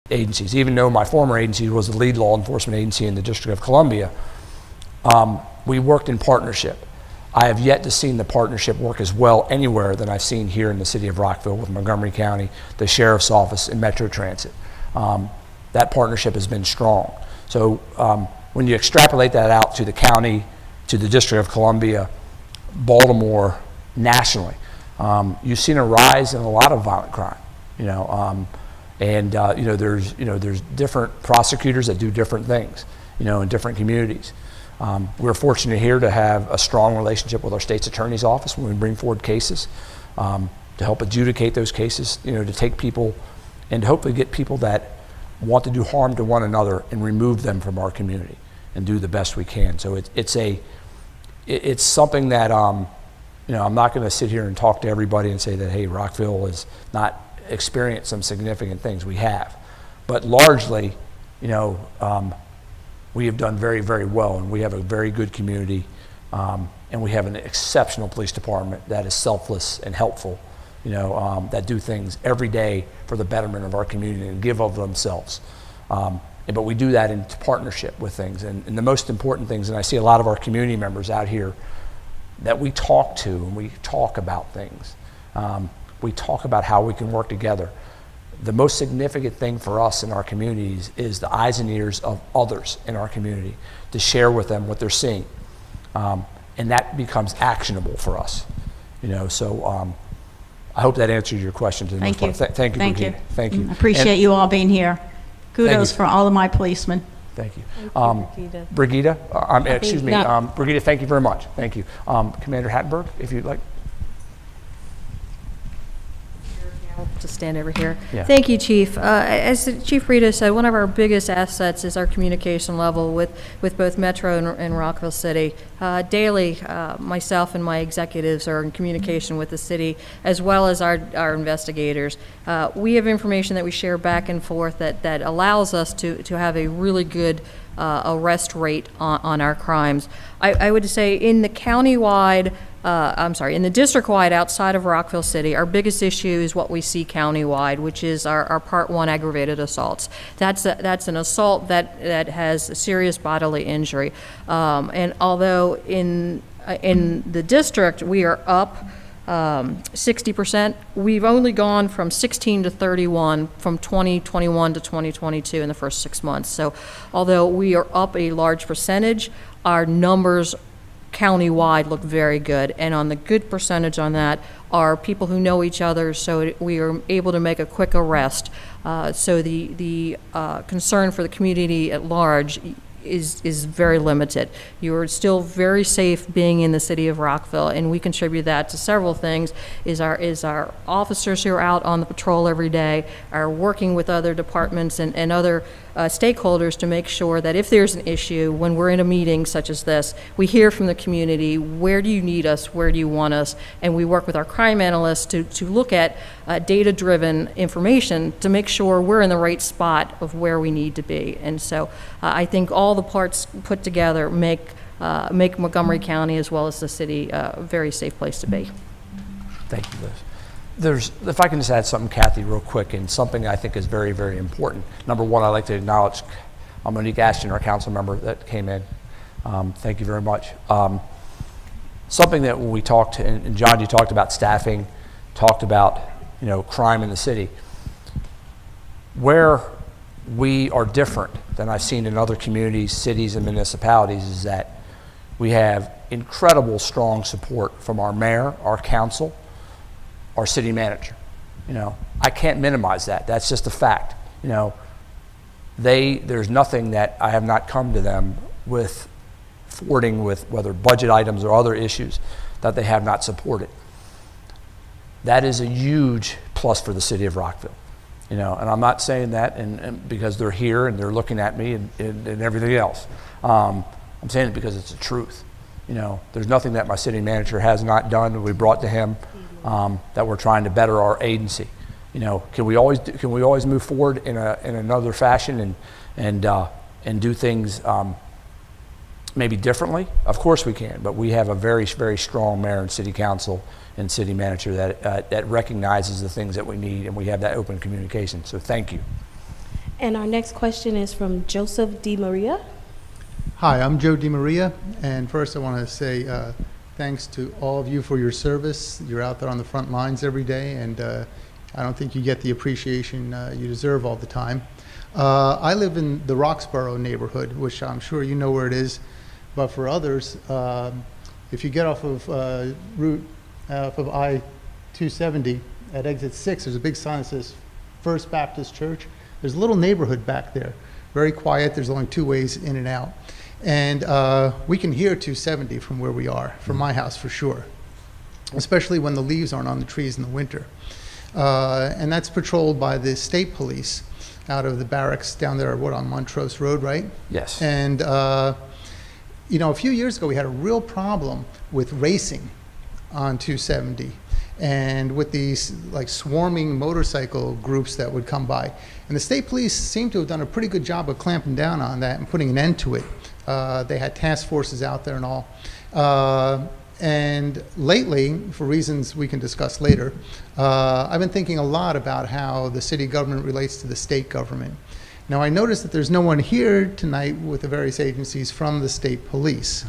agencies. Even though my former agency was the lead law enforcement agency in the District of Columbia, we worked in partnership. I have yet to see the partnership work as well anywhere than I've seen here in the city of Rockville with Montgomery County, the Sheriff's Office, and Metro Transit. That partnership has been strong. So when you extrapolate that out to the county, to the District of Columbia, Baltimore, nationally, you've seen a rise in a lot of violent crime. There's different prosecutors that do different things, in different communities. We're fortunate here to have a strong relationship with our state's attorney's office when we bring forward cases, to help adjudicate those cases, to take people and hopefully get people that want to do harm to one another and remove them from our community and do the best we can. So it's something that, I'm not going to sit here and talk to everybody and say that, hey, Rockville has not experienced some significant things. We have. But largely, we have done very, very well, and we have a very good community, and we have an exceptional police department that is selfless and helpful, that do things every day for the betterment of our community and give of themselves. But we do that in partnership with things. And the most important things, and I see a lot of our community members out here that we talk to, and we talk about things. We talk about how we can work together. The most significant thing for us in our communities is the eyes and ears of others in our community, to share with them what they're seeing. And that becomes actionable for us. So I hope that answers your question to the most part. Thank you, Brigida. Thank you. I appreciate you all being here. Kudos for all of my policemen. Thank you. Brigida, Brigida, thank you very much. Thank you. Commander Hattenberg, if you'd like. Just stand over here. Yeah. Thank you, Chief. As Chief Rita said, one of our biggest assets is our communication level with both Metro and Rockville City. Daily, myself and my executives are in communication with the city, as well as our investigators. We have information that we share back and forth that allows us to have a really good arrest rate on our crimes. I would say in the countywide, in the district-wide outside of Rockville City, our biggest issue is what we see countywide, which is our Part 1 aggravated assaults. That's an assault that has a serious bodily injury. And although in the district we are up 60%, we've only gone from 16 to 31 from 2021 to 2022 in the first 6 months. So although we are up a large percentage, our numbers countywide look very good, and on the good percentage on that are people who know each other, so we are able to make a quick arrest. So the concern for the community at large is very limited. You're still very safe being in the city of Rockville, and we contribute that to several things. Is our officers who are out on the patrol every day are working with other departments and other stakeholders to make sure that if there's an issue, when we're in a meeting such as this, we hear from the community, where do you need us, where do you want us, and we work with our crime analysts to look at data-driven information to make sure we're in the right spot of where we need to be. And so I think all the parts put together make Montgomery County as well as the city a very safe place to be. Thank you, Liz. If I can just add something, Kathy, real quick, and something I think is very, very important. Number one, I'd like to acknowledge Monique Ashton, our council member that came in. Thank you very much. Something that when we talked, and John, you talked about staffing, talked about crime in the city. Where we are different than I've seen in other communities, cities, and municipalities is that we have incredible strong support from our mayor, our council, our city manager. I can't minimize that. That's just a fact. There's nothing that I have not come to them with forwarding with, whether budget items or other issues, that they have not supported. That is a huge plus for the city of Rockville. And I'm not saying that and because they're here and they're looking at me and everything else. I'm saying it because it's the truth. There's nothing that my city manager has not done that we brought to him that we're trying to better our agency. Can we always move forward in another fashion and do things maybe differently? Of course we can, but we have a very, very strong mayor and city council and city manager that recognizes the things that we need, and we have that open communication. So thank you. And our next question is from Joseph D. Maria. Hi, I'm Joe DiMaria, and first I want to say thanks to all of you for your service. You're out there on the front lines every day, and I don't think you get the appreciation you deserve all the time. I live in the Roxborough neighborhood, which I'm sure you know where it is, but for others, if you get off of I-270 at exit 6, there's a big sign that says First Baptist Church. There's a little neighborhood back there, very quiet. There's only 2 ways in and out. And we can hear 270 from where we are, from my house for sure, especially when the leaves aren't on the trees in the winter. And that's patrolled by the state police out of the barracks down there, on Montrose Road, right? Yes. And, you know, a few years ago, we had a real problem with racing on 270 and with these like swarming motorcycle groups that would come by. And the state police seem to have done a pretty good job of clamping down on that and putting an end to it. They had task forces out there and all. And lately, for reasons we can discuss later, I've been thinking a lot about how the city government relates to the state government. Now, I noticed that there's no one here tonight with the various agencies from the state police.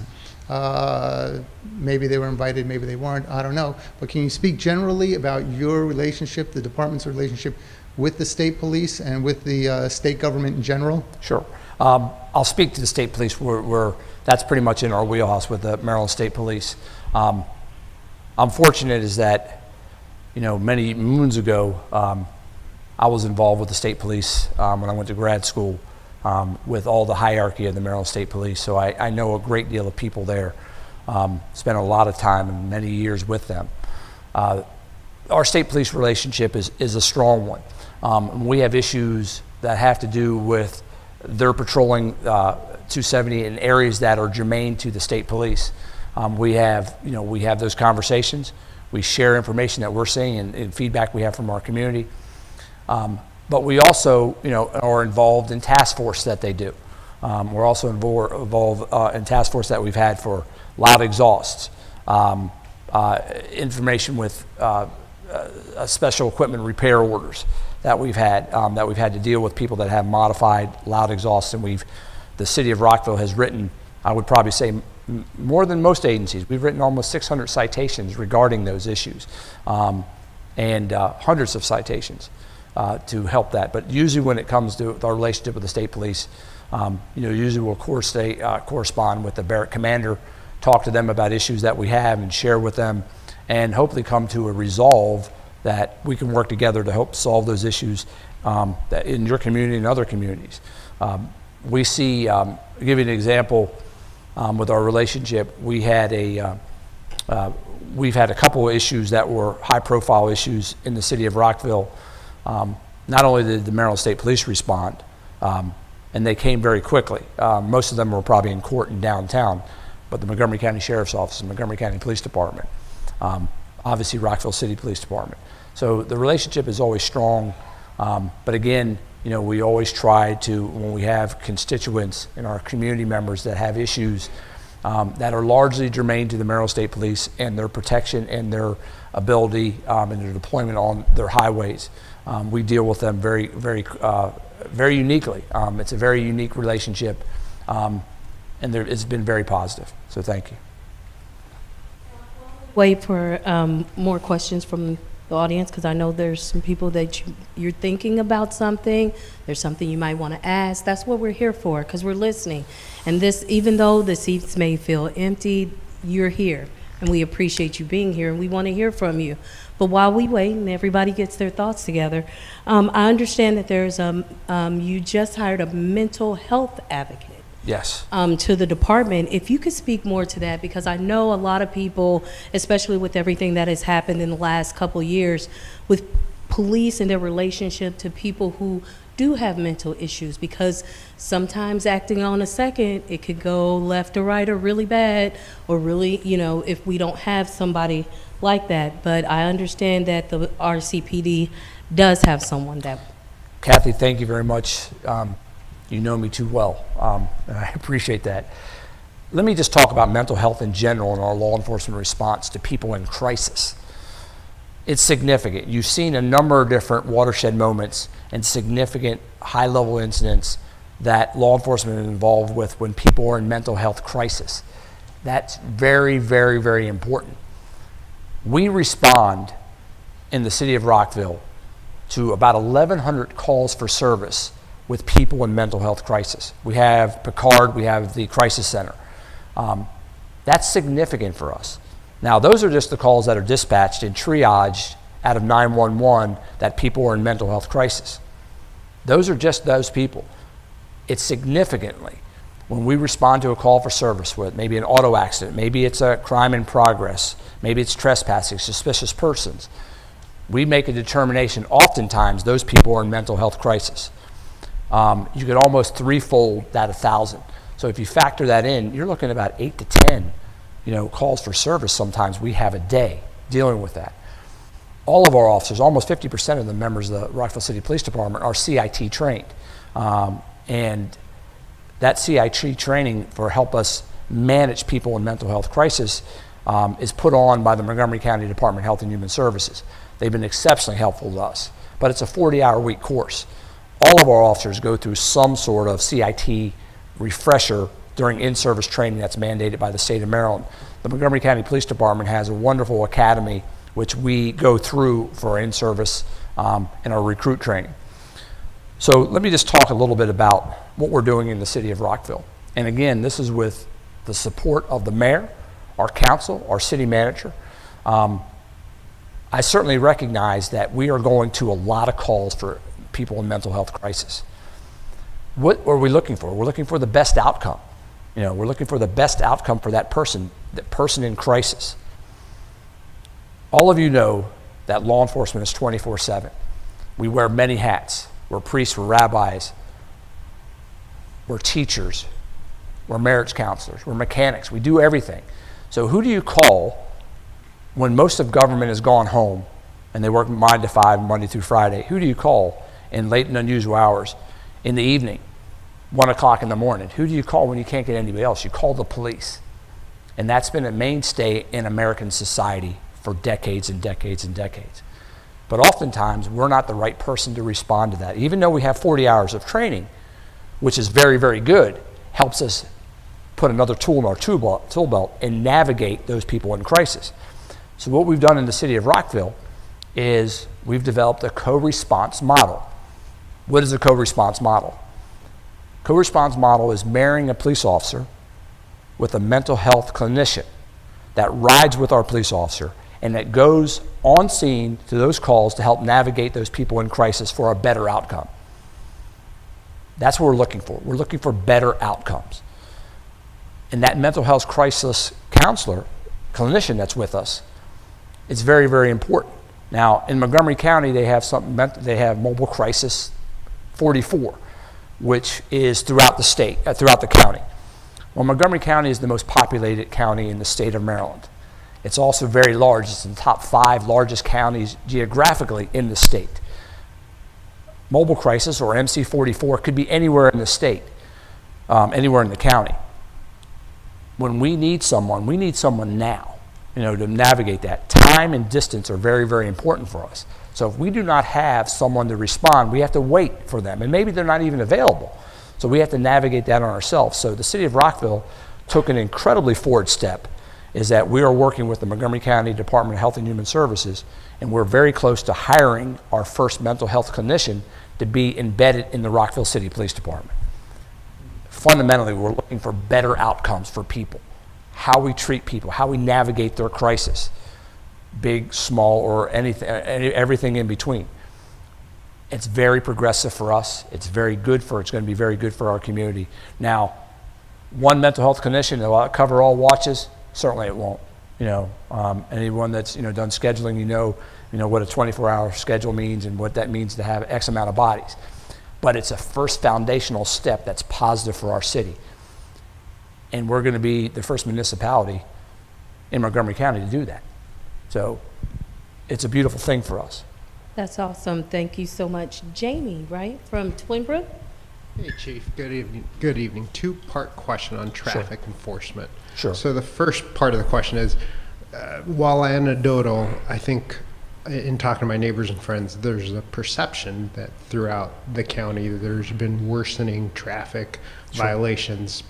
Maybe they were invited, maybe they weren't, I don't know. But can you speak generally about your relationship, the department's relationship with the state police and with the state government in general? Sure. I'll speak to the state police. That's pretty much in our wheelhouse with the Maryland State Police. I'm fortunate is that, you know, many moons ago, I was involved with the state police when I went to grad school with all the hierarchy of the Maryland State Police. So I know a great deal of people there, spent a lot of time and many years with them. Our state police relationship is a strong one. We have issues that have to do with their patrolling 270 in areas that are germane to the state police. We have those conversations. We share information that we're seeing and feedback we have from our community. But we also, are involved in task force that they do. We're also involved in task force that we've had for loud exhausts, information with special equipment repair orders that we've had to deal with people that have modified loud exhausts, and the city of Rockville has written, I would probably say, more than most agencies. We've written almost 600 citations regarding those issues, and hundreds of citations to help that. But usually when it comes to our relationship with the state police, usually we'll correspond with the barrack commander, talk to them about issues that we have and share with them, and hopefully come to a resolve that we can work together to help solve those issues that in your community and other communities. We see, I'll give you an example with our relationship. We've had a couple of issues that were high-profile issues in the city of Rockville. Not only did the Maryland State Police respond, and they came very quickly. Most of them were probably in court in downtown, but the Montgomery County Sheriff's Office and Montgomery County Police Department, obviously Rockville City Police Department. So the relationship is always strong, but again, we always try to, when we have constituents and our community members that have issues that are largely germane to the Maryland State Police and their protection and their ability and their deployment on their highways, we deal with them very, very, very uniquely. It's a very unique relationship, and it's been very positive. So thank you. Wait for more questions from the audience, because I know there's some people that you're thinking about something. There's something you might want to ask. That's what we're here for, because we're listening. And this, even though the seats may feel empty, you're here, and we appreciate you being here, and we want to hear from you. But while we wait and everybody gets their thoughts together, I understand that there's you just hired a mental health advocate. Yes. To the department. If you could speak more to that, because I know a lot of people, especially with everything that has happened in the last couple years with police and their relationship to people who do have mental issues, because sometimes acting on a second, it could go left or right or really bad, or really, if we don't have somebody like that. But I understand that the RCPD does have someone that. Kathy, thank you very much. You know me too well. I appreciate that. Let me just talk about mental health in general and our law enforcement response to people in crisis. It's significant. You've seen a number of different watershed moments and significant high-level incidents that law enforcement is involved with when people are in mental health crisis. That's very, very, very important. We respond in the city of Rockville to about 1,100 calls for service with people in mental health crisis. We have Picard, we have the crisis center. That's significant for us. Now, those are just the calls that are dispatched and triaged out of 911 that people are in mental health crisis. Those are just those people. It's significantly when we respond to a call for service with maybe an auto accident, maybe it's a crime in progress, maybe it's trespassing, suspicious persons. We make a determination, oftentimes those people are in mental health crisis. You could almost threefold that 1,000. So if you factor that in, you're looking at about 8 to 10, calls for service sometimes we have a day dealing with that. All of our officers, almost 50% of the members of the Rockville City Police Department are CIT trained. And that CIT training for help us manage people in mental health crisis is put on by the Montgomery County Department of Health and Human Services. They've been exceptionally helpful to us, but it's a 40-hour-week course. All of our officers go through some sort of CIT refresher during in-service training that's mandated by the state of Maryland. The Montgomery County Police Department has a wonderful academy which we go through for in-service and our recruit training. So let me just talk a little bit about what we're doing in the city of Rockville. And again, this is with the support of the mayor, our council, our city manager. I certainly recognize that we are going to a lot of calls for people in mental health crisis. What are we looking for? We're looking for the best outcome. We're looking for the best outcome for that person in crisis. All of you know that law enforcement is 24/7. We wear many hats. We're priests, we're rabbis, we're teachers, we're marriage counselors, we're mechanics, we do everything. So who do you call when most of government has gone home and they work 9 to 5, Monday through Friday? Who do you call in late and unusual hours in the evening, 1 o'clock in the morning? Who do you call when you can't get anybody else? You call the police. And that's been a mainstay in American society for decades and decades and decades. But oftentimes, we're not the right person to respond to that. Even though we have 40 hours of training, which is very, very good, helps us put another tool in our tool belt and navigate those people in crisis. So what we've done in the city of Rockville is we've developed a co-response model. What is a co-response model? Co-response model is marrying a police officer with a mental health clinician that rides with our police officer and that goes on scene to those calls to help navigate those people in crisis for a better outcome. That's what we're looking for. We're looking for better outcomes. And that mental health crisis counselor, clinician that's with us, it's very, very important. Now, in Montgomery County, they have Mobile Crisis 44, which is throughout the state, throughout the county. Well, Montgomery County is the most populated county in the state of Maryland. It's also very large. It's in the top 5 largest counties geographically in the state. Mobile Crisis, or MC44, could be anywhere in the state, anywhere in the county. When we need someone now, to navigate that. Time and distance are very, very important for us. So if we do not have someone to respond, we have to wait for them, and maybe they're not even available. So we have to navigate that on ourselves. So the city of Rockville took an incredibly forward step, is that we are working with the Montgomery County Department of Health and Human Services, and we're very close to hiring our first mental health clinician to be embedded in the Rockville City Police Department. Fundamentally, we're looking for better outcomes for people, how we treat people, how we navigate their crisis, big, small, or anything, everything in between. It's very progressive for us. It's going to be very good for our community. Now, one mental health clinician, will it cover all watches? Certainly it won't. Anyone that's done scheduling, you know what a 24-hour schedule means and what that means to have X amount of bodies. But it's a first foundational step that's positive for our city. And we're going to be the first municipality in Montgomery County to do that. So it's a beautiful thing for us. That's awesome. Thank you so much. Jamie, right, from Twin Brook? Hey, Chief. Good evening. Good evening. Two-part question on traffic enforcement. Sure. So the first part of the question is, while anecdotal, I think in talking to my neighbors and friends, there's a perception that throughout the county there's been worsening traffic violations,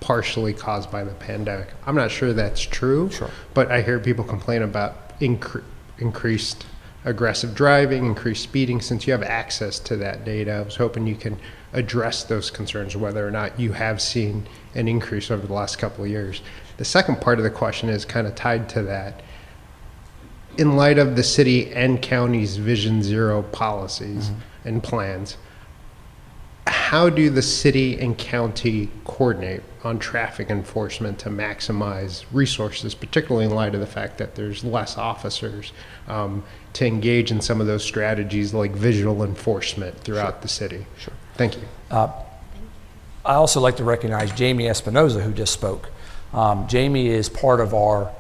partially caused by the pandemic. I'm not sure that's true, but I hear people complain about increased aggressive driving, increased speeding. Since you have access to that data, I was hoping you can address those concerns, whether or not you have seen an increase over the last couple of years. The second part of the question is kind of tied to that. In light of the city and county's Vision Zero policies and plans, how do the city and county coordinate on traffic enforcement to maximize resources, particularly in light of the fact that there's less officers to engage in some of those strategies like visual enforcement throughout the city? Sure. Thank you. I also like to recognize Jamie Espinoza, who just spoke. Jamie is part of our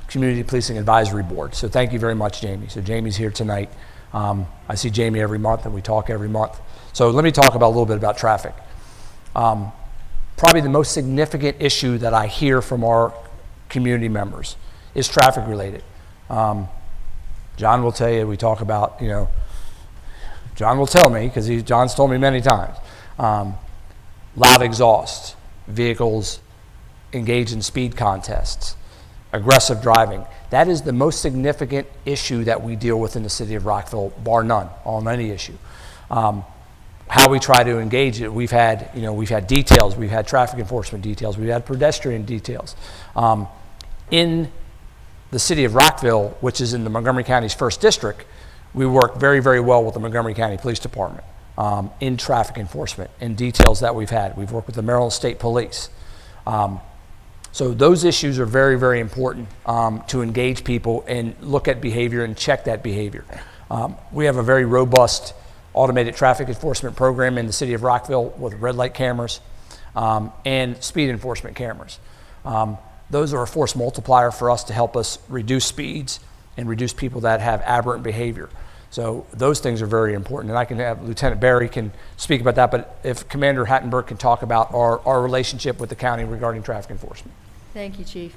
Community Policing Advisory Board. So thank you very much, Jamie. So Jamie's here tonight. I see Jamie every month and we talk every month. So let me talk about a little bit about traffic. Probably the most significant issue that I hear from our community members is traffic related. John will tell you, we talk about, John will tell me, because John's told me many times, loud exhaust, vehicles engage in speed contests, aggressive driving. That is the most significant issue that we deal with in the city of Rockville, bar none, on any issue. How we try to engage it, we've had details, we've had traffic enforcement details, we've had pedestrian details. In the city of Rockville, which is in the Montgomery County's 1st District, we work very, very well with the Montgomery County Police Department in traffic enforcement and details that we've had. We've worked with the Maryland State Police. So those issues are very, very important to engage people and look at behavior and check that behavior. We have a very robust automated traffic enforcement program in the city of Rockville with red light cameras and speed enforcement cameras. Those are a force multiplier for us to help us reduce speeds and reduce people that have aberrant behavior. So those things are very important, and I can have Lieutenant Barry can speak about that, but if Commander Hattenberg can talk about our relationship with the county regarding traffic enforcement. Thank you, Chief.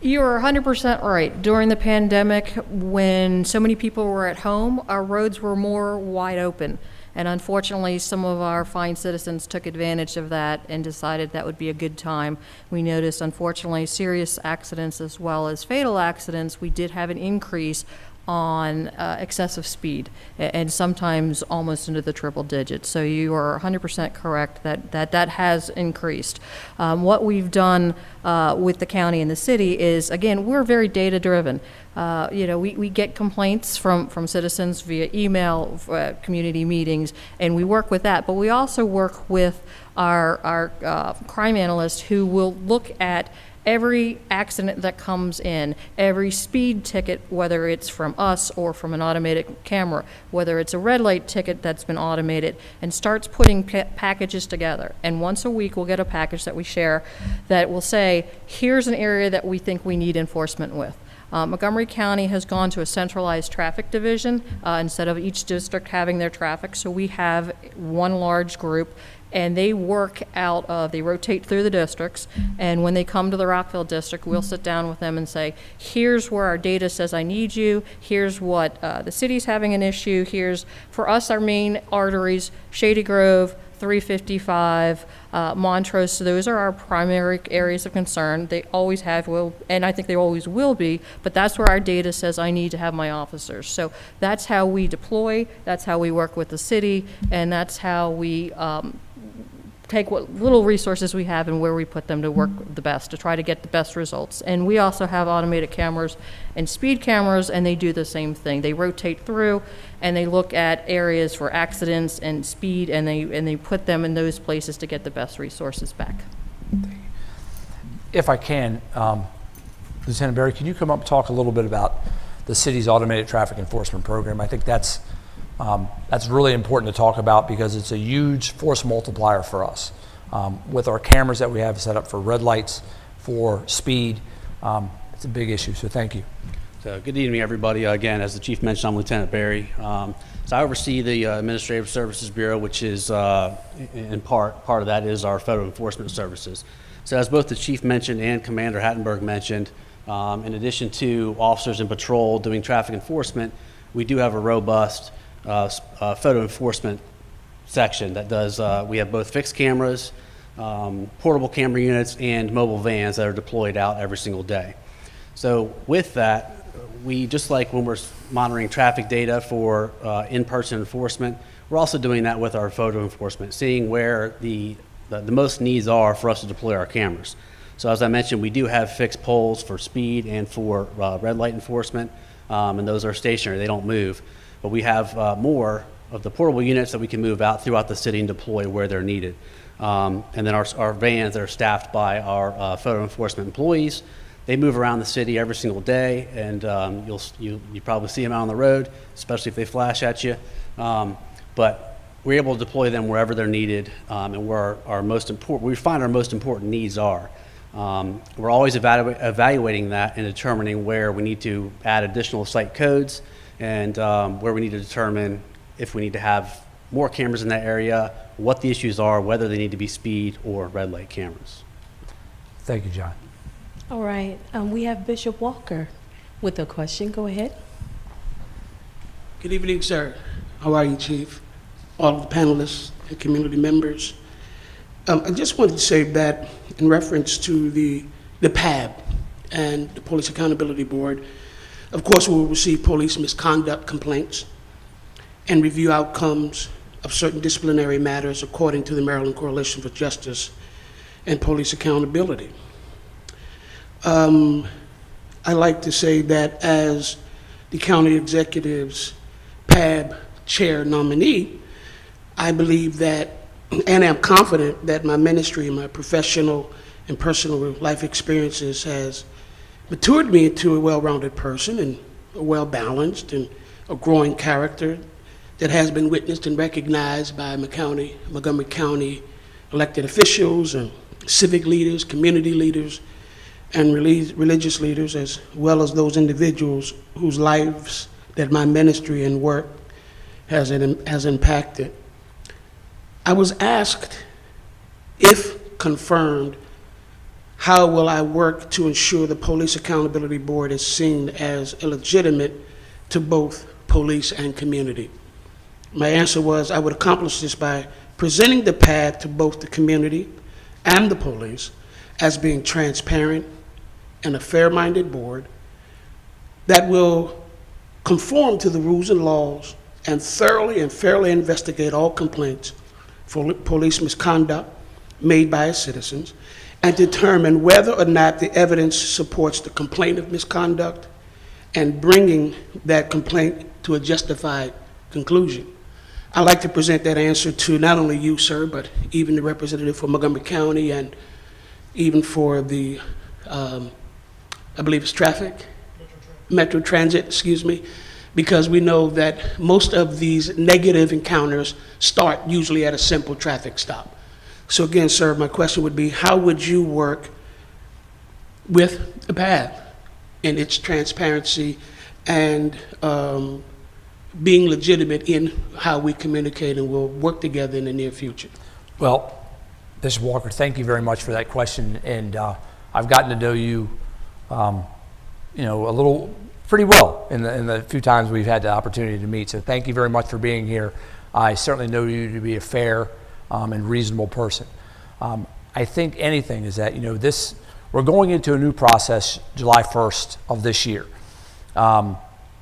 You are 100% right. During the pandemic, when so many people were at home, our roads were more wide open. And unfortunately, some of our fine citizens took advantage of that and decided that would be a good time. We noticed, unfortunately, serious accidents as well as fatal accidents. We did have an increase on excessive speed, and sometimes almost into the triple digits. So you are 100% correct that has increased. What we've done with the county and the city is, again, we're very data driven. We get complaints from citizens via email, community meetings, and we work with that. But we also work with our crime analysts who will look at every accident that comes in, every speed ticket, whether it's from us or from an automated camera, whether it's a red light ticket that's been automated, and starts putting packages together. And once a week, we'll get a package that we share that will say, here's an area that we think we need enforcement with. Montgomery County has gone to a centralized traffic division instead of each district having their traffic. So we have one large group, and they they rotate through the districts, and when they come to the Rockville district, we'll sit down with them and say, here's where our data says I need you, here's what the city's having an issue, here's, for us, our main arteries, Shady Grove, 355, Montrose, so those are our primary areas of concern. They always have, and I think they always will be, but that's where our data says I need to have my officers. So that's how we deploy, that's how we work with the city, and that's how we take what little resources we have and where we put them to work the best, to try to get the best results. And we also have automated cameras and speed cameras, and they do the same thing. They rotate through and they look at areas for accidents and speed, and they put them in those places to get the best resources back. If I can, Lieutenant Barry, can you come up and talk a little bit about the city's automated traffic enforcement program? I think that's really important to talk about because it's a huge force multiplier for us. With our cameras that we have set up for red lights, for speed, it's a big issue, so thank you. So good evening, everybody. Again, as the chief mentioned, I'm Lieutenant Barry. So I oversee the Administrative Services Bureau, which is, in part of that is our federal enforcement services. So as both the chief mentioned and Commander Hattenberg mentioned, In addition to officers in patrol doing traffic enforcement, we do have a robust photo enforcement section that does, we have both fixed cameras, portable camera units, and mobile vans that are deployed out every single day. So with that, we, just like when we're monitoring traffic data for in-person enforcement, we're also doing that with our photo enforcement, seeing where the most needs are for us to deploy our cameras. So as I mentioned, we do have fixed poles for speed and for red light enforcement, and those are stationary, they don't move. But we have more of the portable units that we can move out throughout the city and deploy where they're needed. And then our vans that are staffed by our photo enforcement employees, they move around the city every single day, and you probably see them out on the road, especially if they flash at you. But we're able to deploy them wherever they're needed, and where we find our most important needs are. We're always evaluating that and determining where we need to add additional site codes, and where we need to determine if we need to have more cameras in that area, what the issues are, whether they need to be speed or red light cameras. Thank you, John. All right, we have Bishop Walker with a question. Go ahead. Good evening, sir. How are you, Chief? All of the panelists and community members. I just wanted to say that in reference to the PAB and the Police Accountability Board, of course, we will receive police misconduct complaints and review outcomes of certain disciplinary matters according to the Maryland Coalition for Justice and Police Accountability. I like to say that as the county executive's PAB chair nominee, I believe that, and I'm confident that my ministry and my professional and personal life experiences has matured me into a well-rounded person and a well-balanced and a growing character that has been witnessed and recognized by Montgomery County elected officials and civic leaders, community leaders, and religious leaders, as well as those individuals whose lives that my ministry and work has impacted. I was asked, if confirmed, how will I work to ensure the Police Accountability Board is seen as illegitimate to both police and community? My answer was I would accomplish this by presenting the path to both the community and the police as being transparent and a fair-minded board that will conform to the rules and laws and thoroughly and fairly investigate all complaints for police misconduct made by its citizens and determine whether or not the evidence supports the complaint of misconduct and bringing that complaint to a justified conclusion. I'd like to present that answer to not only you, sir, but even the representative for Montgomery County and even for the, I believe it's Metro Transit, excuse me, because we know that most of these negative encounters start usually at a simple traffic stop. So again, sir, my question would be, how would you work with the PAB in its transparency and being legitimate in how we communicate and will work together in the near future? Well, Bishop Walker, thank you very much for that question. And I've gotten to know you, pretty well in the few times we've had the opportunity to meet. So thank you very much for being here. I certainly know you to be a fair and reasonable person. I think anything is that, we're going into a new process July 1st of this year.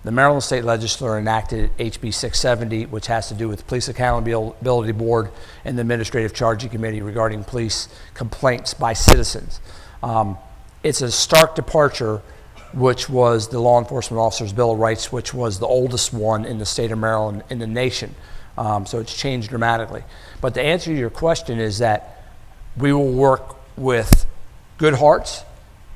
The Maryland State Legislature enacted HB 670, which has to do with the Police Accountability Board and the Administrative Charging Committee regarding police complaints by citizens. It's a stark departure, which was the Law Enforcement Officers' Bill of Rights, which was the oldest one in the state of Maryland in the nation. So it's changed dramatically. But the answer to your question is that we will work with good hearts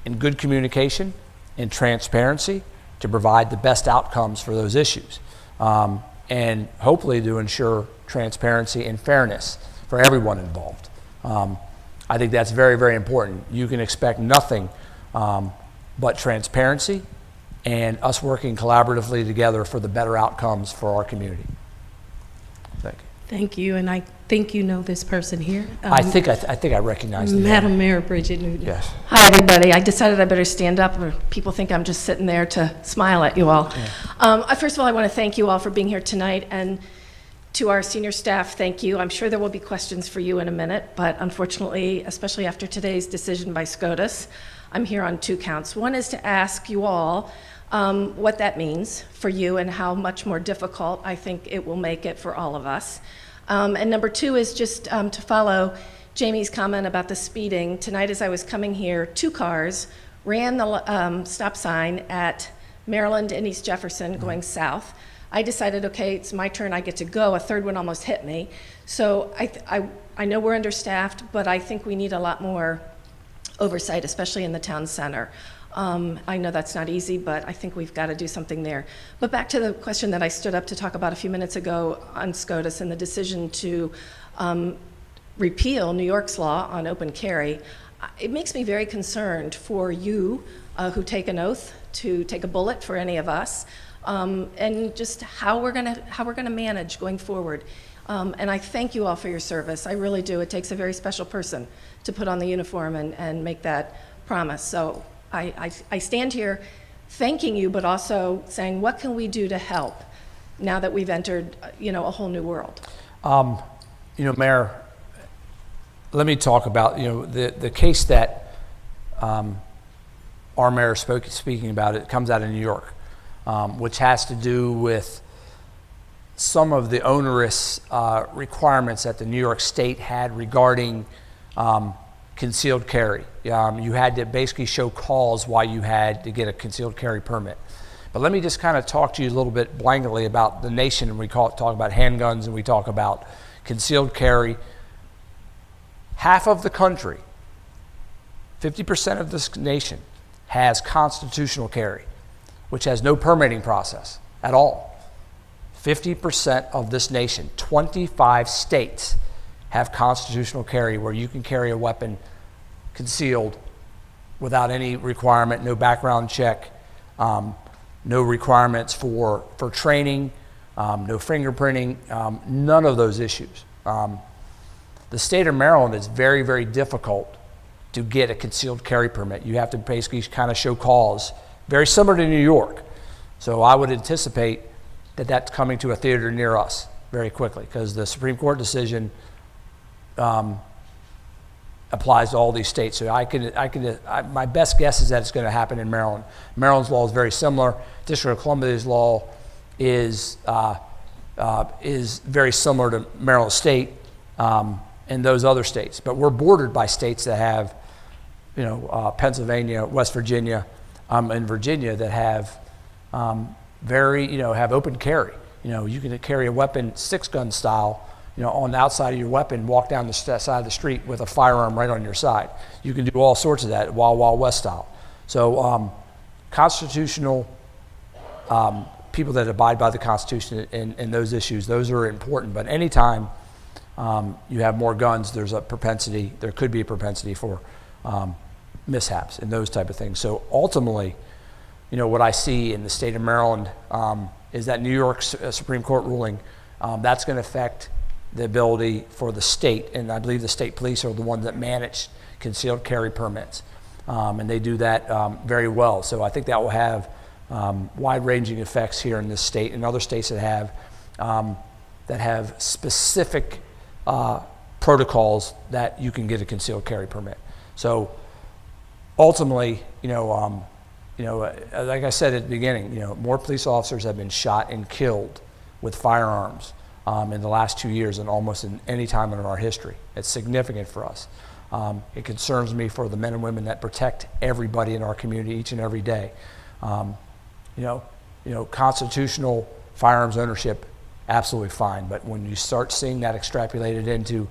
and good communication and transparency to provide the best outcomes for those issues, and hopefully to ensure transparency and fairness for everyone involved. I think that's very, very important. You can expect nothing but transparency and us working collaboratively together for the better outcomes for our community. Thank you. Thank you, and I think you know this person here. I think I recognize the name. Madam Mayor Bridget Newton. Yes. Hi, everybody. I decided I better stand up, or people think I'm just sitting there to smile at you all. First of all, I want to thank you all for being here tonight, and to our senior staff, thank you. I'm sure there will be questions for you in a minute, but unfortunately, especially after today's decision by SCOTUS, I'm here on 2 counts. One is to ask you all what that means for you and how much more difficult I think it will make it for all of us. And number 2 is just to follow Jamie's comment about the speeding. Tonight as I was coming here, 2 cars ran the stop sign at Maryland and East Jefferson going south. I decided, okay, it's my turn, I get to go. A third one almost hit me. So I know we're understaffed, but I think we need a lot more oversight, especially in the town center. I know that's not easy, but I think we've got to do something there. But back to the question that I stood up to talk about a few minutes ago on SCOTUS and the decision to repeal New York's law on open carry. It makes me very concerned for you who take an oath to take a bullet for any of us, and just how we're gonna manage going forward. And I thank you all for your service. I really do. It takes a very special person to put on the uniform and make that promise. So I stand here thanking you, but also saying, what can we do to help now that we've entered, a whole new world? Mayor, let me talk about, the case that our mayor speaking about. It comes out of New York, which has to do with some of the onerous requirements that the New York State had regarding concealed carry. You had to basically show cause why you had to get a concealed carry permit. But let me just kind of talk to you a little bit blankly about the nation, and we talk about handguns and we talk about concealed carry. Half of the country, 50% of this nation, has constitutional carry, which has no permitting process at all. 50% of this nation, 25 states, have constitutional carry where you can carry a weapon concealed without any requirement, no background check, no requirements for training, no fingerprinting, none of those issues. The state of Maryland is very, very difficult to get a concealed carry permit. You have to basically kind of show cause, very similar to New York. So I would anticipate that that's coming to a theater near us very quickly, because the Supreme Court decision applies to all these states. So my best guess is that it's going to happen in Maryland. Maryland's law is very similar. District of Columbia's law is very similar to Maryland State and those other states. But we're bordered by states that have, Pennsylvania, West Virginia, and Virginia that have have open carry. You can carry a weapon 6-gun style, on the outside of your weapon, walk down the side of the street with a firearm right on your side. You can do all sorts of that, Wild West style. So constitutional people that abide by the Constitution and those issues, those are important. But anytime you have more guns, there could be a propensity for mishaps and those type of things. So ultimately, what I see in the state of Maryland is that New York's Supreme Court ruling, that's going to affect the ability for the state, and I believe the state police are the ones that manage concealed carry permits, and they do that very well. So I think that will have wide-ranging effects here in this state and other states that have specific protocols that you can get a concealed carry permit. So ultimately, like I said at the beginning, more police officers have been shot and killed with firearms in the last 2 years than almost in any time in our history. It's significant for us. It concerns me for the men and women that protect everybody in our community each and every day. Constitutional firearms ownership, absolutely fine. But when you start seeing that extrapolated into,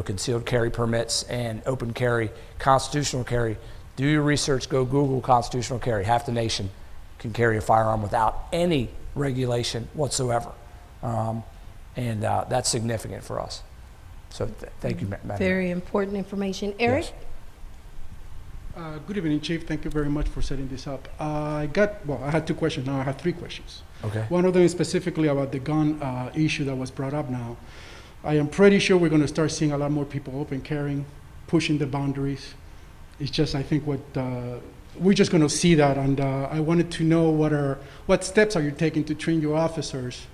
concealed carry permits and open carry, constitutional carry, do your research, go Google constitutional carry. Half the nation can carry a firearm without any regulation whatsoever. And that's significant for us. So thank you, Madam. Very important information. Eric? Yes. Good evening, Chief. Thank you very much for setting this up. I had 2 questions. Now I have 3 questions. Okay. One of them is specifically about the gun issue that was brought up now. I am pretty sure we're going to start seeing a lot more people open carrying, pushing the boundaries. It's just, I think, we're just going to see that, and I wanted to know what steps are you taking to train your officers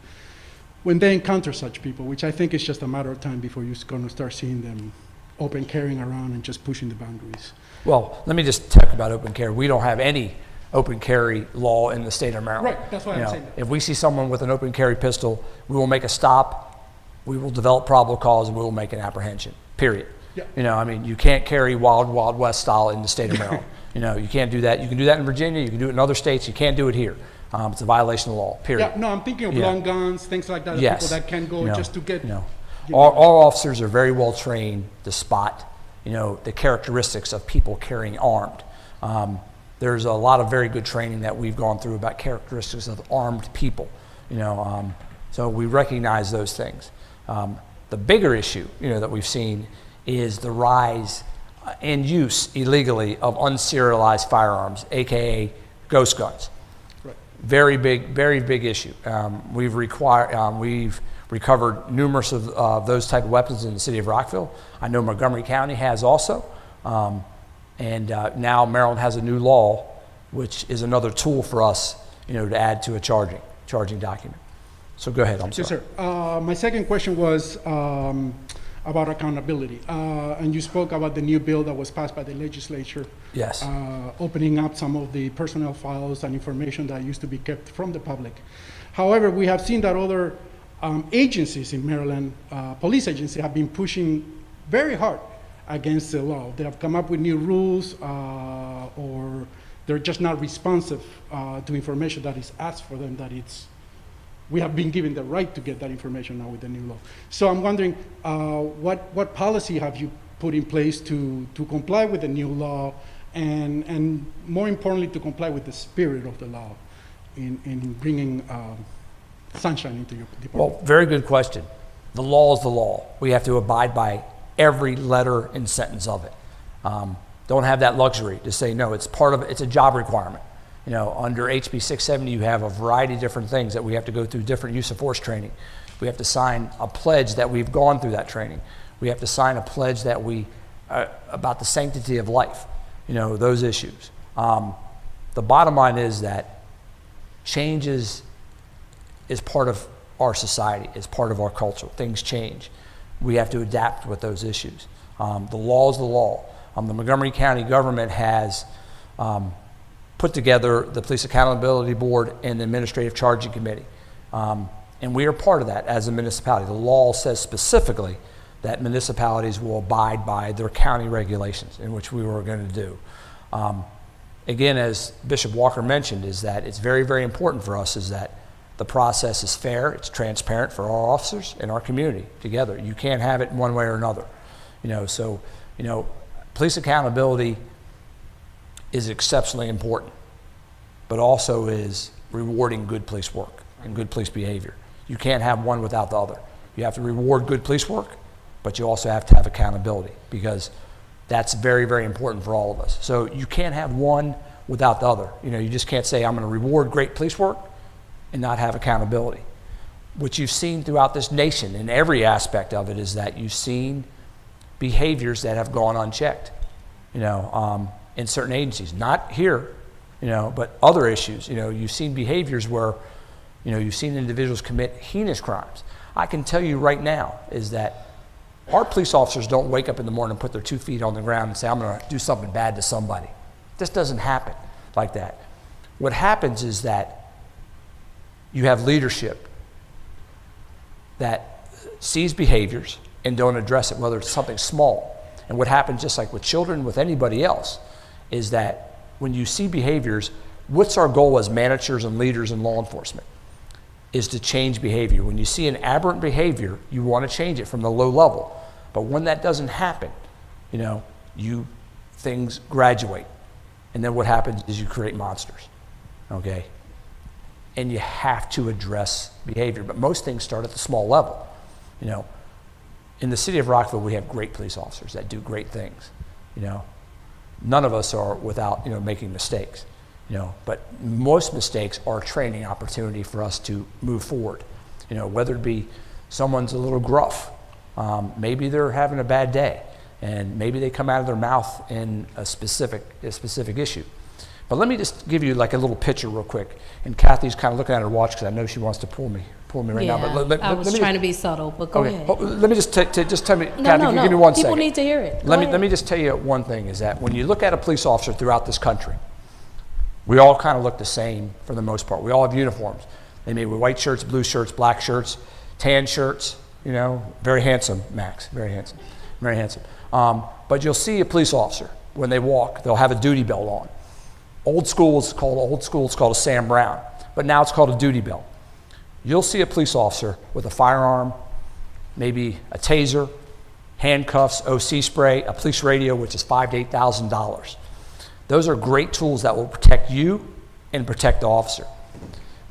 when they encounter such people, which I think is just a matter of time before you're going to start seeing them open carrying around and just pushing the boundaries. Well, let me just talk about open carry. We don't have any open carry law in the state of Maryland. Right, that's why I'm saying that. If we see someone with an open carry pistol, we will make a stop, we will develop probable cause, and we will make an apprehension, period. Yeah. I mean, you can't carry Wild Wild West style in the state of Maryland. You can't do that. You can do that in Virginia, you can do it in other states, you can't do it here. It's a violation of law, period. Yeah, no, I'm thinking of long guns, things like that, Yes. people that can go just to get... Our officers are very well trained to spot, the characteristics of people carrying armed. There's a lot of very good training that we've gone through about characteristics of armed people, so we recognize those things. The bigger issue, that we've seen is the rise and use illegally of unserialized firearms, AKA ghost guns. Right. Very big issue. We've recovered numerous of those type of weapons in the city of Rockville. I know Montgomery County has also. And now Maryland has a new law, which is another tool for us, to add to a charging document. So go ahead, I'm sorry. Yes, sir. My second question was about accountability. And you spoke about the new bill that was passed by the legislature. Yes. Opening up some of the personnel files and information that used to be kept from the public. However, we have seen that other agencies in Maryland, police agencies, have been pushing very hard against the law. They have come up with new rules, or they're just not responsive to information that is asked for them, we have been given the right to get that information now with the new law. So I'm wondering, what policy have you put in place to comply with the new law, and more importantly, to comply with the spirit of the law in bringing sunshine into your department? Well, very good question. The law is the law. We have to abide by every letter and sentence of it. Don't have that luxury to say, no, it's a job requirement. Under HB 670, you have a variety of different things that we have to go through, different use of force training. We have to sign a pledge that we've gone through that training. We have to sign a pledge that about the sanctity of life, those issues. The bottom line is that change is part of our society, is part of our culture. Things change. We have to adapt with those issues. The law is the law. The Montgomery County government has put together the Police Accountability Board and the Administrative Charging Committee. And we are part of that as a municipality. The law says specifically that municipalities will abide by their county regulations, in which we were going to do. Again, as Bishop Walker mentioned, is that it's very, very important for us is that the process is fair, it's transparent for our officers and our community together. You can't have it one way or another. Police accountability is exceptionally important, but also is rewarding good police work and good police behavior. You can't have one without the other. You have to reward good police work, but you also have to have accountability, because that's very, very important for all of us. So you can't have one without the other. You just can't say, I'm going to reward great police work and not have accountability. What you've seen throughout this nation in every aspect of it is that you've seen behaviors that have gone unchecked, in certain agencies, not here, but other issues. You've seen behaviors where, you've seen individuals commit heinous crimes. I can tell you right now is that our police officers don't wake up in the morning and put their 2 feet on the ground and say, I'm going to do something bad to somebody. This doesn't happen like that. What happens is that you have leadership that sees behaviors and don't address it, whether it's something small. And what happens, just like with children, with anybody else, is that when you see behaviors, what's our goal as managers and leaders in law enforcement? Is to change behavior. When you see an aberrant behavior, you want to change it from the low level. But when that doesn't happen, things graduate. And then what happens is you create monsters, okay? And you have to address behavior. But most things start at the small level. In the city of Rockville, we have great police officers that do great things. None of us are without, making mistakes. But most mistakes are a training opportunity for us to move forward. Whether it be someone's a little gruff, Maybe they're having a bad day, and maybe they come out of their mouth in a specific issue. But let me just give you like a little picture real quick. And Kathy's kind of looking at her watch because I know she wants to pull me right now. But I was trying to be subtle, but go ahead. Let me just tell me, No, Kathy, no, give me one People second. need to hear it. Let me just tell you one thing is that when you look at a police officer throughout this country, we all kind of look the same for the most part. We all have uniforms. They may be white shirts, blue shirts, black shirts, tan shirts, you know, very handsome, Max, very handsome, very handsome. But you'll see a police officer, when they walk, they'll have a duty belt on. Old school, it's called a Sam Brown, but now it's called a duty belt. You'll see a police officer with a firearm, maybe a taser, handcuffs, OC spray, a police radio, which is $5,000 to $8,000. Those are great tools that will protect you and protect the officer.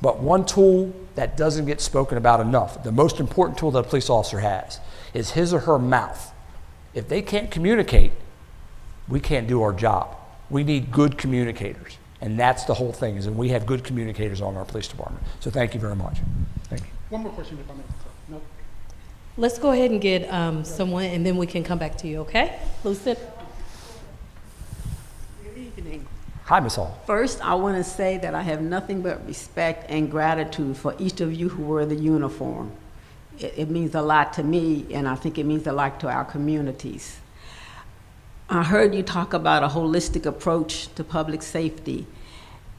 But one tool that doesn't get spoken about enough, the most important tool that a police officer has, is his or her mouth. If they can't communicate, we can't do our job. We need good communicators. And that's the whole thing, is that we have good communicators on our police department. So thank you very much. Thank you. One more question, if I may. No. Let's go ahead and get someone, and then we can come back to you, okay? Lucid? Good evening. Hi, Ms. Hall. First, I want to say that I have nothing but respect and gratitude for each of you who wear the uniform. It means a lot to me, and I think it means a lot to our communities. I heard you talk about a holistic approach to public safety,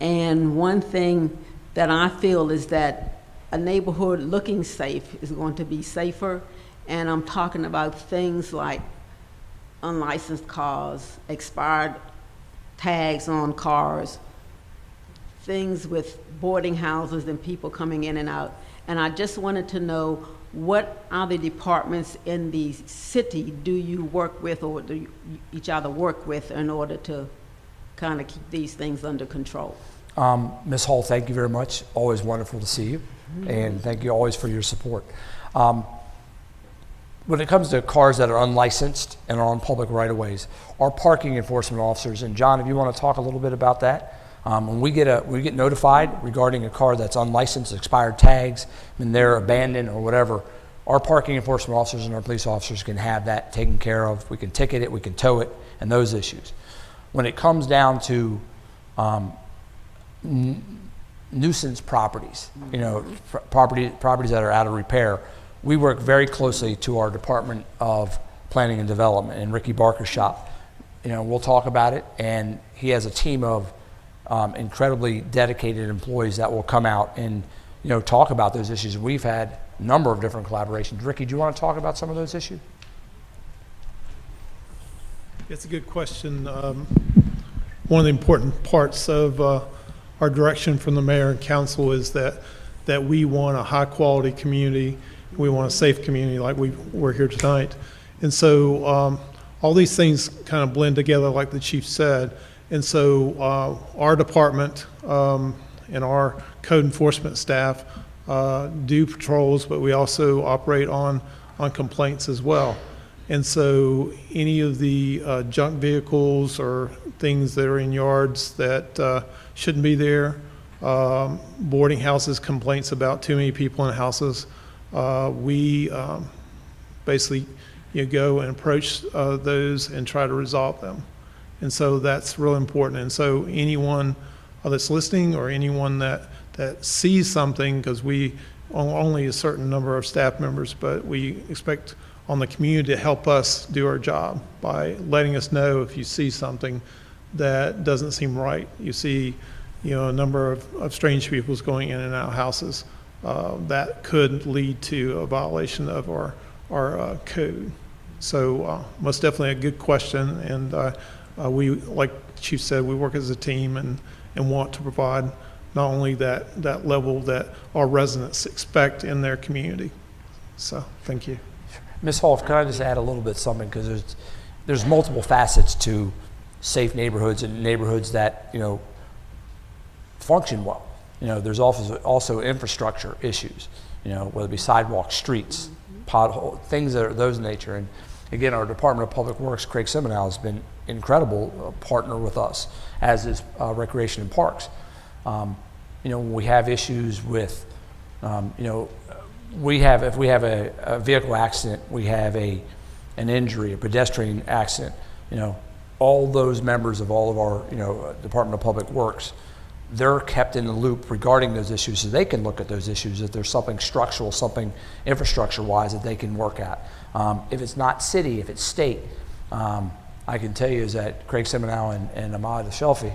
and one thing that I feel is that a neighborhood looking safe is going to be safer, and I'm talking about things like unlicensed cars, expired tags on cars, things with boarding houses and people coming in and out. And I just wanted to know, what other departments in the city do you work with, or do each other work with, in order to kind of keep these things under control? Ms. Hall, thank you very much. Always wonderful to see you. And thank you always for your support. When it comes to cars that are unlicensed and are on public right-of-ways, our parking enforcement officers, and John, if you want to talk a little bit about that, when we get notified regarding a car that's unlicensed, expired tags, and they're abandoned or whatever, our parking enforcement officers and our police officers can have that taken care of. We can ticket it, we can tow it, and those issues. When it comes down to nuisance properties, you know, properties that are out of repair, we work very closely to our Department of Planning and Development and Ricky Barker's shop. You know, we'll talk about it, and he has a team of incredibly dedicated employees that will come out and, you know, talk about those issues. We've had a number of different collaborations. Ricky, do you want to talk about some of those issues? It's a good question. One of the important parts of our direction from the mayor and council is that we want a high quality community. We want a safe community like we're here tonight. And so all these things kind of blend together like the chief said. And so our department and our code enforcement staff do patrols, but we also operate on complaints as well. And so any of the junk vehicles or things that are in yards that shouldn't be there, boarding houses, complaints about too many people in houses, we basically go and approach those and try to resolve them. And so that's real important. And so anyone that's listening, or anyone that sees something, because we only a certain number of staff members, but we expect on the community to help us do our job by letting us know if you see something that doesn't seem right. You see, a number of strange peoples going in and out of houses. That could lead to a violation of our code. So most definitely a good question, and we, like Chief said, we work as a team and want to provide not only that level that our residents expect in their community. So thank you. Ms. Hall, can I just add a little bit something, because there's multiple facets to safe neighborhoods and neighborhoods that function well. There's also infrastructure issues, whether it be sidewalks, streets, pothole, things that are those nature. And again, our Department of Public Works, Craig Seminow, has been incredible partner with us, as is Recreation and Parks. When we have issues with, if we have a vehicle accident, we have an injury, a pedestrian accident, all those members of all of our, Department of Public Works, they're kept in the loop regarding those issues so they can look at those issues if there's something structural, something infrastructure-wise that they can work at. If it's not city, if it's state, I can tell you is that Craig Seminow and Ahmad Shelfi,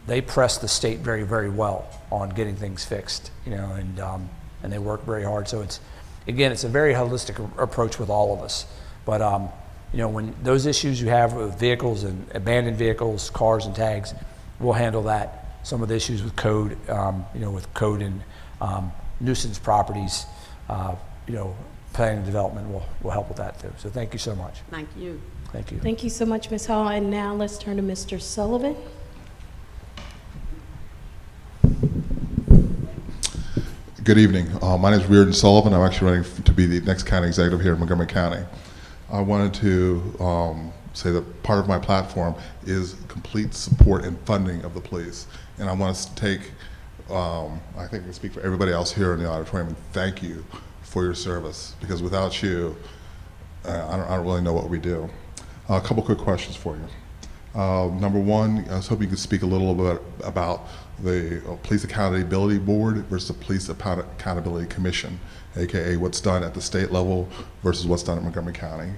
they press the state very, very well on getting things fixed, and they work very hard. So it's a very holistic approach with all of us. But when those issues you have with vehicles and abandoned vehicles, cars and tags, we'll handle that. Some of the issues with code, with code and nuisance properties, planning and development will help with that too. So thank you so much. Thank you. Thank you. Thank you so much, Ms. Hall. And now let's turn to Mr. Sullivan. Good evening. My name is Reardon Sullivan. I'm actually running to be the next county executive here in Montgomery County. I wanted to say that part of my platform is complete support and funding of the police. And I want us to take, I think I can speak for everybody else here in the auditorium, and thank you for your service, because without you, I don't really know what we do. A couple quick questions for you. Number one, I was hoping you could speak a little bit about the Police Accountability Board versus the Police Accountability Commission, aka what's done at the state level versus what's done at Montgomery County.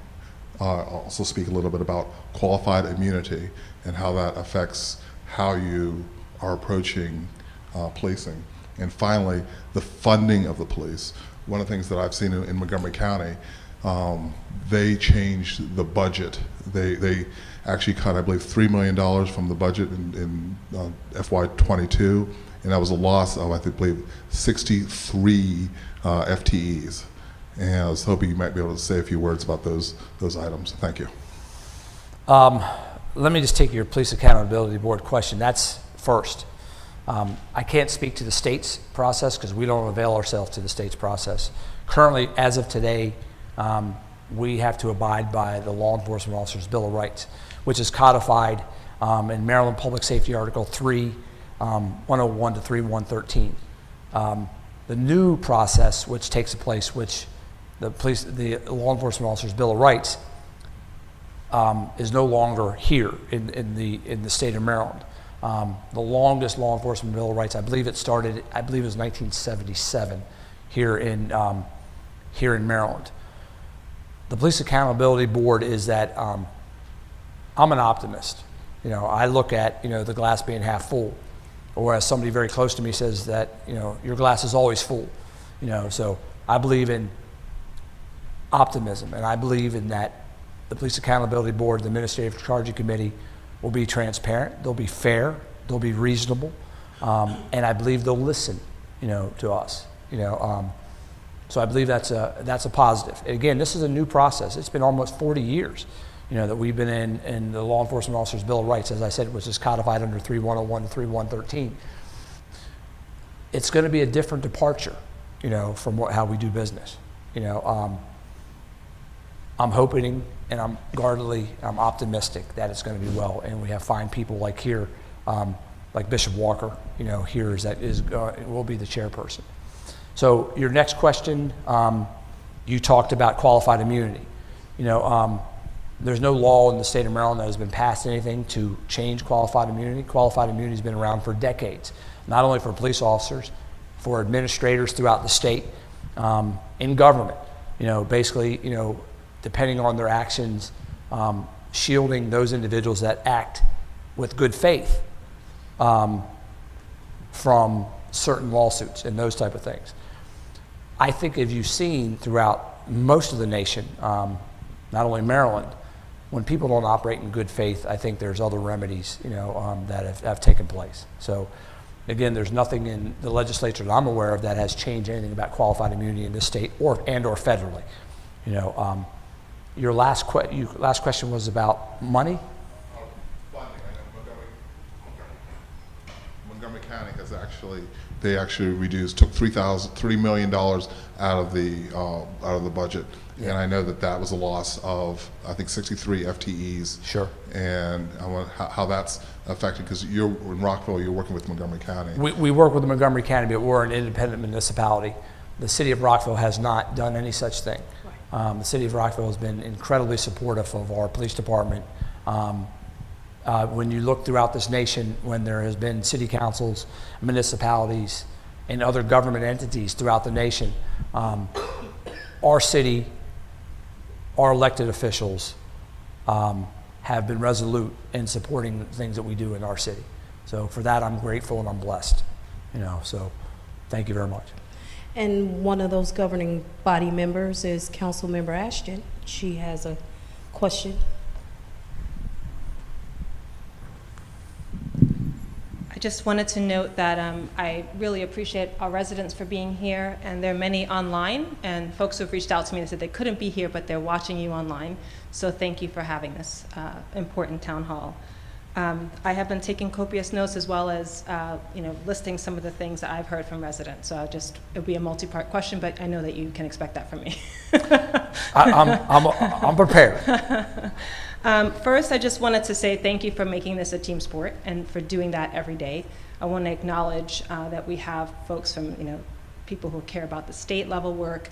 Also speak a little bit about qualified immunity and how that affects how you are approaching policing. And finally, the funding of the police. One of the things that I've seen in Montgomery County, they changed the budget. They actually cut, I believe, $3 million from the budget in FY22, and that was a loss of, I believe, 63 FTEs. And I was hoping you might be able to say a few words about those items. Thank you. Let me just take your Police Accountability Board question. That's first. I can't speak to the state's process because we don't avail ourselves to the state's process. Currently, as of today, we have to abide by the Law Enforcement Officers' Bill of Rights, which is codified in Maryland Public Safety Article 3, 101 to 3113. The new process which takes place, which the Law Enforcement Officers' Bill of Rights is no longer here in the state of Maryland. The longest Law Enforcement Bill of Rights, I believe it was 1977 here in Maryland. The Police Accountability Board is that I'm an optimist. I look at the glass being half full, or as somebody very close to me says that your glass is always full. So I believe in optimism, and I believe in that the Police Accountability Board, the Administrative Charging Committee, will be transparent, they'll be fair, they'll be reasonable, and I believe they'll listen, to us, So I believe that's a positive. Again, this is a new process. It's been almost 40 years, that we've been in the Law Enforcement Officers' Bill of Rights, as I said, which is codified under 3101 to 3113. It's going to be a different departure, from how we do business. I'm hoping and I'm optimistic that it's going to be well, and we have fine people like here, like Bishop Walker, here will be the chairperson. So your next question, you talked about qualified immunity. There's no law in the state of Maryland that has been passed anything to change qualified immunity. Qualified immunity has been around for decades, not only for police officers, for administrators throughout the state, in government. Basically, depending on their actions, shielding those individuals that act with good faith from certain lawsuits and those type of things. I think as you've seen throughout most of the nation, not only Maryland, when people don't operate in good faith, I think there's other remedies, that have taken place. So again, there's nothing in the legislature that I'm aware of that has changed anything about qualified immunity in this state or federally. Your last question was about money? Funding. I know Montgomery County has actually took $3 million out of the budget. Yeah. And I know that was a loss of, I think, 63 FTEs. Sure. And I wonder how that's affected, because you're in Rockville, you're working with Montgomery County. We work with Montgomery County, but we're an independent municipality. The city of Rockville has not done any such thing. The city of Rockville has been incredibly supportive of our police department. When you look throughout this nation, when there has been city councils, municipalities, and other government entities throughout the nation, our city, our elected officials have been resolute in supporting the things that we do in our city. So for that, I'm grateful and I'm blessed. So thank you very much. And one of those governing body members is Councilmember Ashton. She has a question. I just wanted to note that I really appreciate our residents for being here, and there are many online, and folks who have reached out to me and said they couldn't be here, but they're watching you online. So thank you for having this important town hall. I have been taking copious notes as well as listing some of the things that I've heard from residents. So it'll be a multi-part question, but I know that you can expect that from me. I'm prepared. First, I just wanted to say thank you for making this a team sport and for doing that every day. I want to acknowledge that we have folks from, people who care about the state level work,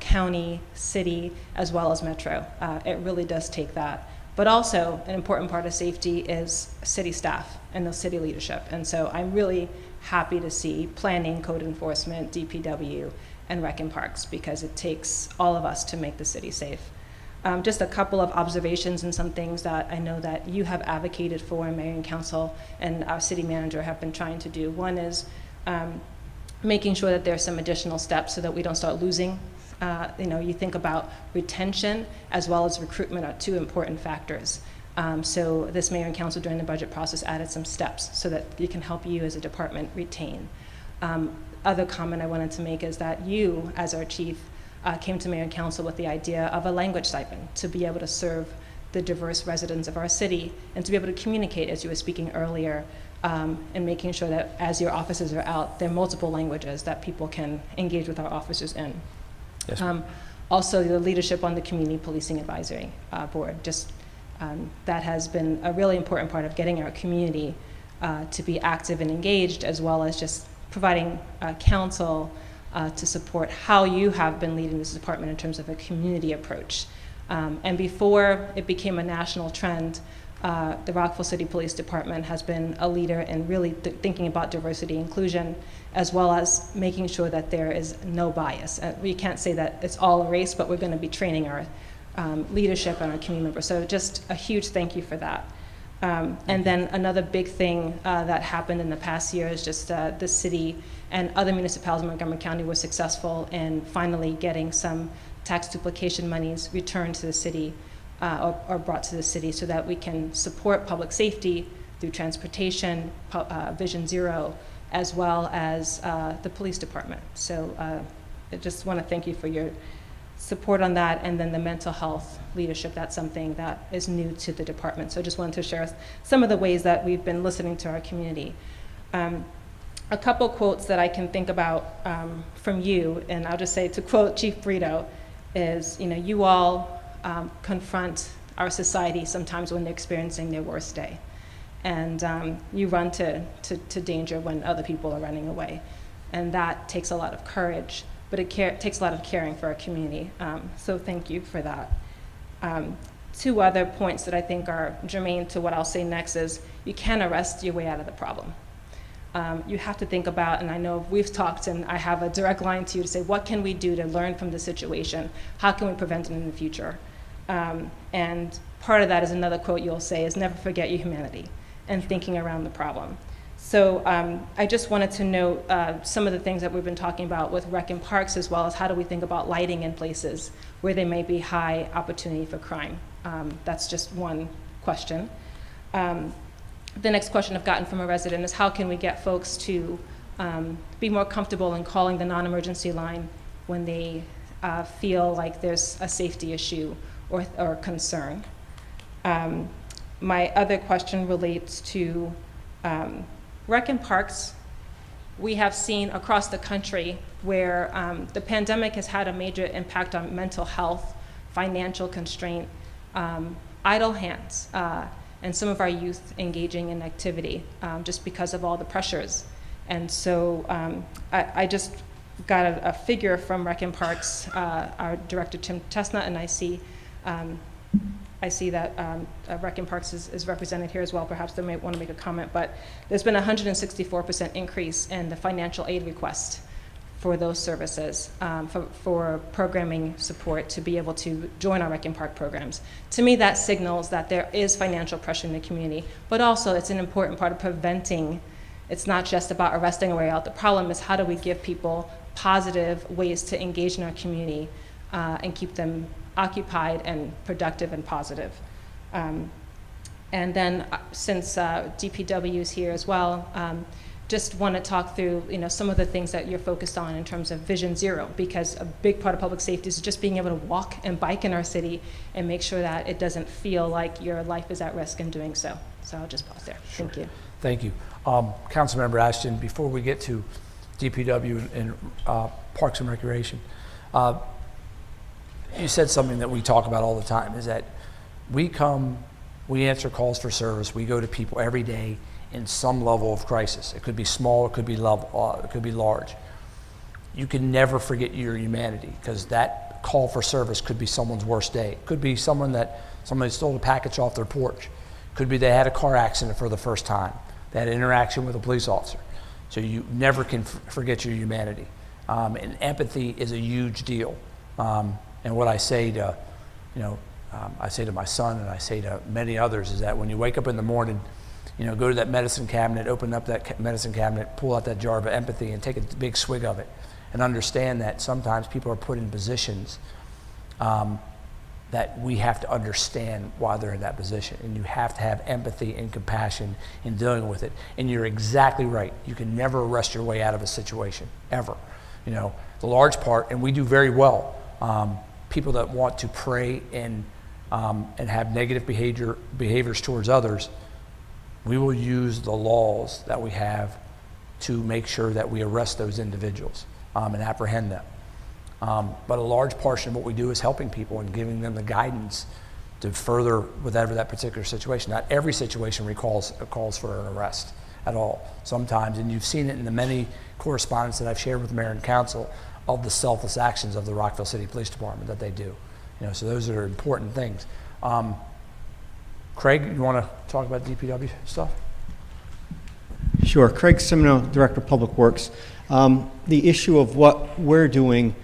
county, city, as well as metro. It really does take that. But also, an important part of safety is city staff and the city leadership. And so I'm really happy to see planning, code enforcement, DPW, and rec and parks, because it takes all of us to make the city safe. Just a couple of observations and some things that I know that you have advocated for, and Mayor and Council and our city manager have been trying to do. One is making sure that there's some additional steps so that we don't start losing. You think about retention as well as recruitment are two important factors. So this Mayor and Council during the budget process added some steps so that it can help you as a department retain. Other comment I wanted to make is that you, as our chief, came to Mayor and Council with the idea of a language stipend to be able to serve the diverse residents of our city and to be able to communicate, as you were speaking earlier, and making sure that as your officers are out, there are multiple languages that people can engage with our officers in. Yes, also, the leadership on the Community Policing Advisory Board, that has been a really important part of getting our community to be active and engaged, as well as just providing counsel to support how you have been leading this department in terms of a community approach. And before it became a national trend, the Rockville City Police Department has been a leader in really thinking about diversity inclusion, as well as making sure that there is no bias. We can't say that it's all a race, but we're going to be training our leadership and our community members. So just a huge thank you for that. And then another big thing that happened in the past year is just the city and other municipalities in Montgomery County were successful in finally getting some tax duplication monies returned to the city or brought to the city so that we can support public safety through transportation, Vision Zero, as well as the police department. So I just want to thank you for your support on that, and then the mental health leadership, that's something that is new to the department. So I just wanted to share some of the ways that we've been listening to our community. A couple quotes that I can think about from you, and I'll just say to quote Chief Brito, is, you all confront our society sometimes when they're experiencing their worst day. And you run to danger when other people are running away. And that takes a lot of courage, but it takes a lot of caring for our community. So thank you for that. Two other points that I think are germane to what I'll say next is you can't arrest your way out of the problem. You have to think about, and I know we've talked and I have a direct line to you to say, what can we do to learn from the situation? How can we prevent it in the future? And part of that is another quote you'll say is never forget your humanity and thinking around the problem. So I just wanted to note some of the things that we've been talking about with rec and parks, as well as how do we think about lighting in places where there may be high opportunity for crime. That's just one question. The next question I've gotten from a resident is how can we get folks to be more comfortable in calling the non-emergency line when they feel like there's a safety issue or concern. My other question relates to rec and parks. We have seen across the country where the pandemic has had a major impact on mental health, financial constraint, idle hands, and some of our youth engaging in activity just because of all the pressures. And so I just got a figure from Rec and Parks, our director Tim Chestnut, and I see that Rec and Parks is represented here as well. Perhaps they may want to make a comment, but there's been a 164% increase in the financial aid request for those services, for programming support to be able to join our Rec and Park programs. To me, that signals that there is financial pressure in the community, but also it's an important part of preventing. It's not just about arresting a way out. The problem is, how do we give people positive ways to engage in our community and keep them occupied and productive and positive. And then since DPW is here as well, just want to talk through some of the things that you're focused on in terms of Vision Zero, because a big part of public safety is just being able to walk and bike in our city and make sure that it doesn't feel like your life is at risk in doing so. So I'll just pause there. Sure. Thank you. Thank you. Councilmember Ashton, before we get to DPW and Parks and Recreation, you said something that we talk about all the time, is that we answer calls for service. We go to people every day in some level of crisis. It could be small, it could be large. You can never forget your humanity, because that call for service could be someone's worst day. It could be somebody stole a package off their porch. It could be they had a car accident for the first time. They had an interaction with a police officer. So you never can forget your humanity. And empathy is a huge deal. And what I say to, I say to my son, and I say to many others, is that when you wake up in the morning, go to that medicine cabinet, open up that medicine cabinet, pull out that jar of empathy and take a big swig of it, and understand that sometimes people are put in positions that we have to understand why they're in that position. And you have to have empathy and compassion in dealing with it. And you're exactly right. You can never arrest your way out of a situation, ever. The large part, and we do very well, people that want to prey and have negative behaviors towards others, we will use the laws that we have to make sure that we arrest those individuals and apprehend them. But a large portion of what we do is helping people and giving them the guidance to further whatever that particular situation. Not every situation calls for an arrest at all. Sometimes, and you've seen it in the many correspondence that I've shared with the mayor and council of the selfless actions of the Rockville City Police Department that they do. So those are important things. Craig, you want to talk about DPW stuff? Sure. Craig Simino, Director of Public Works. The issue of what we're doing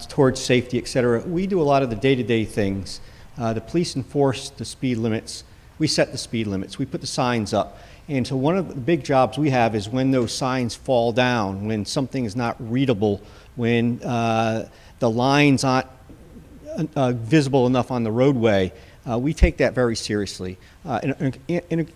towards safety, et cetera, we do a lot of the day-to-day things. The police enforce the speed limits. We set the speed limits. We put the signs up. And so one of the big jobs we have is when those signs fall down, when something is not readable, when the lines aren't visible enough on the roadway, we take that very seriously. In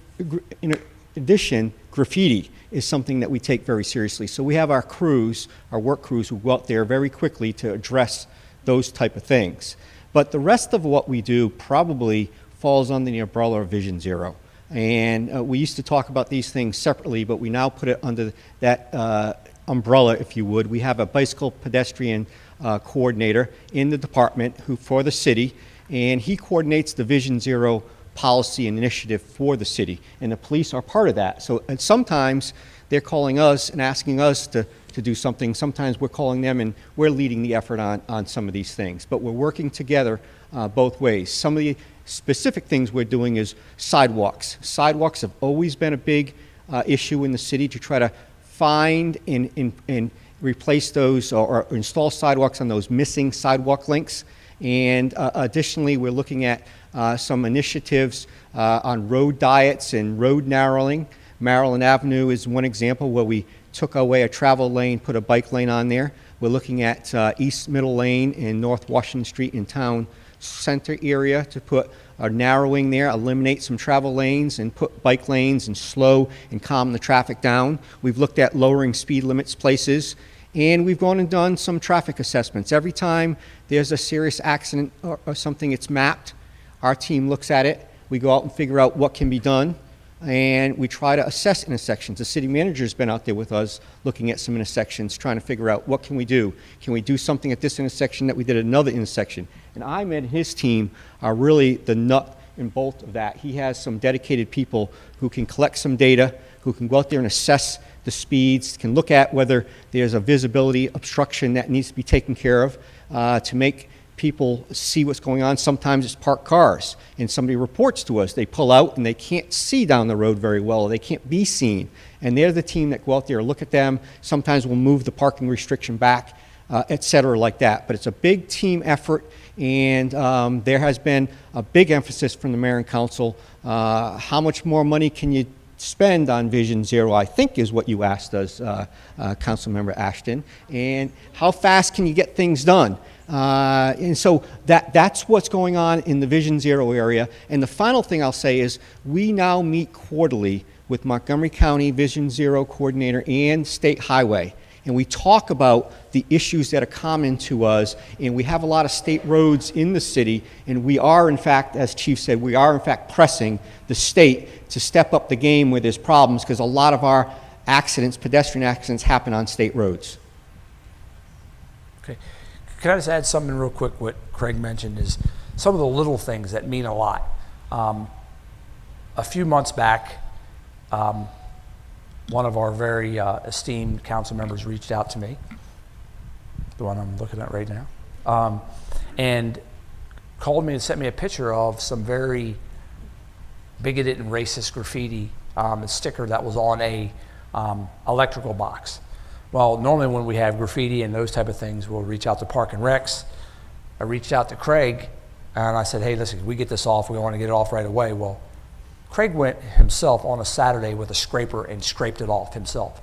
addition, graffiti is something that we take very seriously. So we have our crews, our work crews, who go out there very quickly to address those type of things. But the rest of what we do probably falls under the umbrella of Vision Zero. And we used to talk about these things separately, but we now put it under that umbrella, if you would. We have a bicycle pedestrian coordinator in the department for the city, and he coordinates the Vision Zero policy and initiative for the city, and the police are part of that. So and sometimes they're calling us and asking us to do something. Sometimes we're calling them and we're leading the effort on some of these things. But we're working together both ways. Some of the specific things we're doing is sidewalks. Sidewalks have always been a big issue in the city, to try to find and replace those or install sidewalks on those missing sidewalk links. And additionally, we're looking at some initiatives on road diets and road narrowing. Maryland Avenue is one example where we took away a travel lane, put a bike lane on there. We're looking at East Middle Lane and North Washington Street in town center area to put a narrowing there, eliminate some travel lanes and put bike lanes and slow and calm the traffic down. We've looked at lowering speed limits places. And we've gone and done some traffic assessments. Every time there's a serious accident or something, it's mapped. Our team looks at it. We go out and figure out what can be done. And we try to assess intersections. The city manager's been out there with us looking at some intersections, trying to figure out what can we do. Can we do something at this intersection that we did at another intersection? And Ahmed and his team are really the nut and bolt of that. He has some dedicated people who can collect some data, who can go out there and assess the speeds, can look at whether there's a visibility obstruction that needs to be taken care of to make people see what's going on. Sometimes it's parked cars, and somebody reports to us. They pull out and they can't see down the road very well, or they can't be seen. And they're the team that go out there and look at them. Sometimes we'll move the parking restriction back, et cetera, like that. But it's a big team effort, and there has been a big emphasis from the mayor and council. How much more money can you spend on Vision Zero, I think is what you asked us, Councilmember Ashton. And how fast can you get things done? And so that's what's going on in the Vision Zero area. And the final thing I'll say is we now meet quarterly with Montgomery County Vision Zero Coordinator and State Highway. And we talk about the issues that are common to us. And we have a lot of state roads in the city. And we are, in fact, as Chief said, we are, in fact, pressing the state to step up the game where there's problems, because a lot of our accidents, pedestrian accidents, happen on state roads. Okay. Can I just add something real quick? What Craig mentioned is some of the little things that mean a lot. A few months back, one of our very esteemed council members reached out to me, the one I'm looking at right now, and called me and sent me a picture of some very bigoted and racist graffiti, a sticker that was on a electrical box. Well, normally when we have graffiti and those type of things, we'll reach out to Park and Recs. I reached out to Craig and I said, hey, listen, we get this off, we want to get it off right away. Well, Craig went himself on a Saturday with a scraper and scraped it off himself.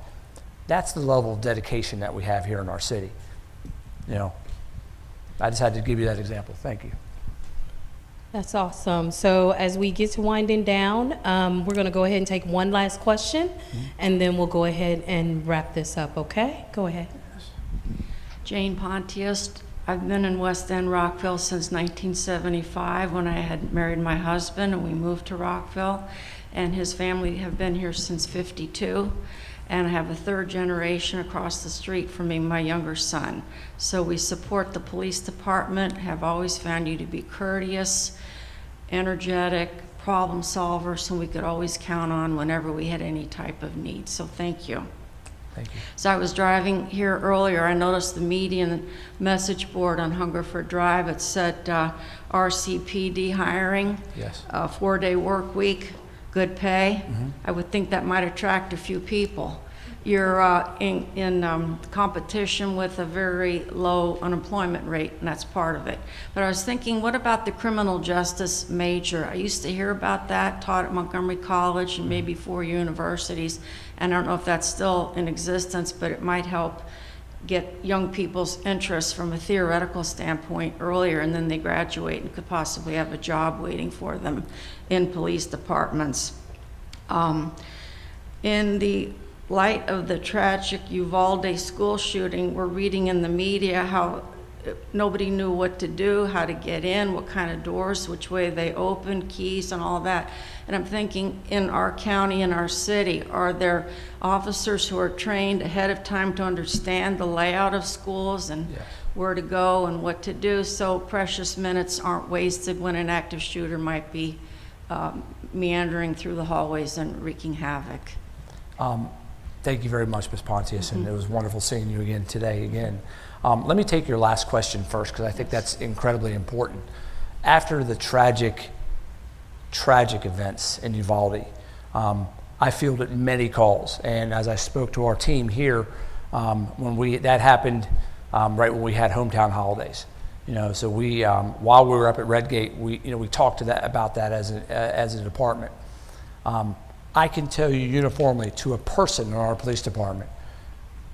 That's the level of dedication that we have here in our city. You know, I just had to give you that example. Thank you. That's awesome. So as we get to winding down, we're going to go ahead and take one last question, and then we'll go ahead and wrap this up, okay? Go ahead. Jane Pontius. I've been in West End, Rockville since 1975 when I had married my husband, and we moved to Rockville, and his family have been here since '52. And I have a third generation across the street from me, my younger son. So we support the police department, have always found you to be courteous, energetic, problem solvers, and we could always count on whenever we had any type of need. So thank you. Thank you. So I was driving here earlier, I noticed the median message board on Hungerford Drive. It said RCPD hiring, yes, a 4-day work week, good pay. I would think that might attract a few people. You're in competition with a very low unemployment rate, and that's part of it. But I was thinking, what about the criminal justice major? I used to hear about that, taught at Montgomery College and maybe 4 universities, and I don't know if that's still in existence, but it might help get young people's interest from a theoretical standpoint earlier, and then they graduate and could possibly have a job waiting for them in police departments. In the light of the tragic Uvalde school shooting, we're reading in the media how nobody knew what to do, how to get in, what kind of doors, which way they open, keys and all that. And I'm thinking, in our county, in our city, are there officers who are trained ahead of time to understand the layout of schools and where to go and what to do, so precious minutes aren't wasted when an active shooter might be meandering through the hallways and wreaking havoc? Thank you very much, Ms. Pontius, and it was wonderful seeing you again today again. Let me take your last question first, because I think that's incredibly important. After the tragic events in Uvalde, I fielded many calls, and as I spoke to our team here, when that happened, right when we had hometown holidays, you know, so we while we were up at Redgate, we talked about that as a department. I can tell you uniformly, to a person in our police department,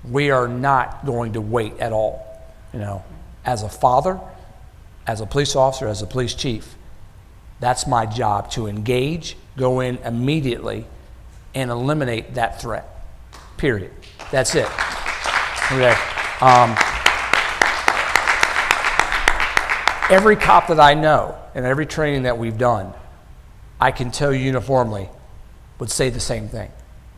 we are not going to wait at all. You know, as a father, as a police officer, as a police chief, that's my job, to engage, go in immediately, and eliminate that threat, period. That's it. Okay. Every cop that I know and every training that we've done, I can tell you uniformly, would say the same thing.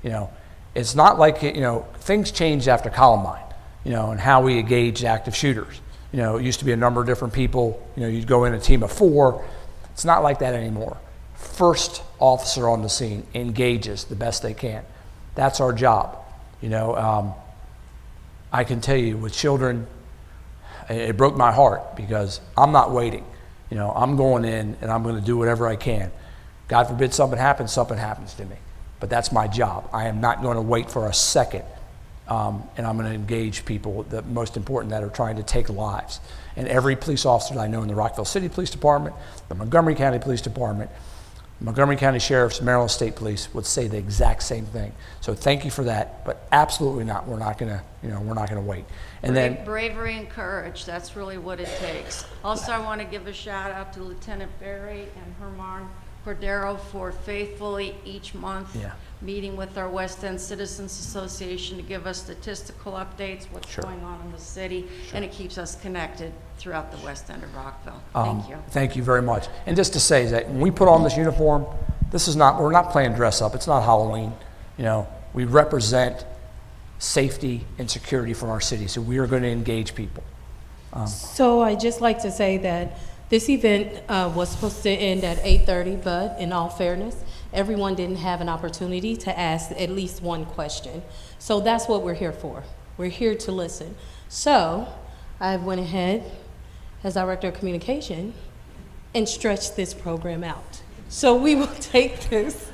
You know, it's not like, you know, things changed after Columbine, you know, and how we engage active shooters. You know, it used to be a number of different people. You know, you'd go in a team of 4. It's not like that anymore. First officer on the scene engages the best they can. That's our job. You know, I can tell you with children, it broke my heart because I'm not waiting. You know, I'm going in and I'm going to do whatever I can. God forbid something happens to me. But that's my job. I am not going to wait for a second. And I'm going to engage people, the most important, that are trying to take lives. And every police officer that I know in the Rockville City Police Department, the Montgomery County Police Department, Montgomery County Sheriff's, Maryland State Police would say the exact same thing. So thank you for that, but absolutely not. We're not going to, we're not going to wait. And then Bravery and courage, that's really what it takes. Also, I want to give a shout out to Lieutenant Barry and Herman Cordero for faithfully each month meeting with our West End Citizens Association to give us statistical updates, what's going on in the city, and it keeps us connected throughout the West End of Rockville. Thank you. Thank you very much. And just to say that when we put on this uniform, we're not playing dress up. It's not Halloween. You know, we represent safety and security for our city, so we are going to engage people. So I'd just like to say that this event was supposed to end at 8:30, but in all fairness, everyone didn't have an opportunity to ask at least one question. So that's what we're here for. We're here to listen. So I went ahead, as Director of Communication, and stretched this program out. So we will take this,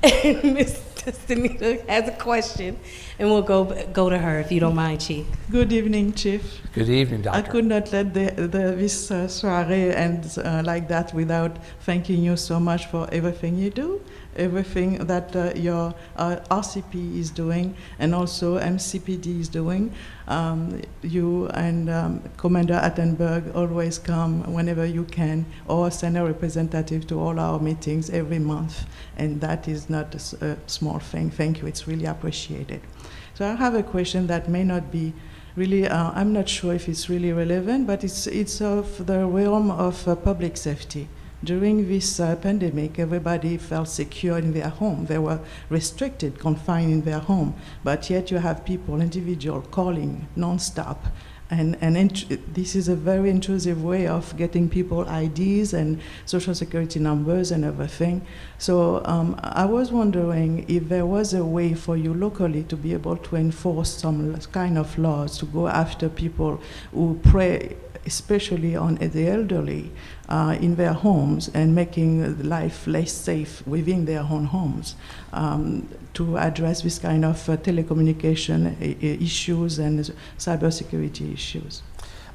and Ms. Testanita has a question, and we'll go to her, if you don't mind, Chief. Good evening, Chief. Good evening, Doctor. I could not let this soiree end like that without thanking you so much for everything you do, everything that your RCP is doing, and also MCPD is doing. You and Commander Attenberg always come whenever you can, or send a representative to all our meetings every month, and that is not a small thing. Thank you, it's really appreciated. So I have a question that may not be really, I'm not sure if it's really relevant, but it's of the realm of public safety. During this pandemic, everybody felt secure in their home. They were restricted, confined in their home, but yet you have people, individuals, calling nonstop. And this is a very intrusive way of getting people IDs and social security numbers and everything. So I was wondering if there was a way for you locally to be able to enforce some kind of laws to go after people who prey, especially on the elderly, in their homes, and making life less safe within their own homes, to address this kind of telecommunication issues and cybersecurity issues.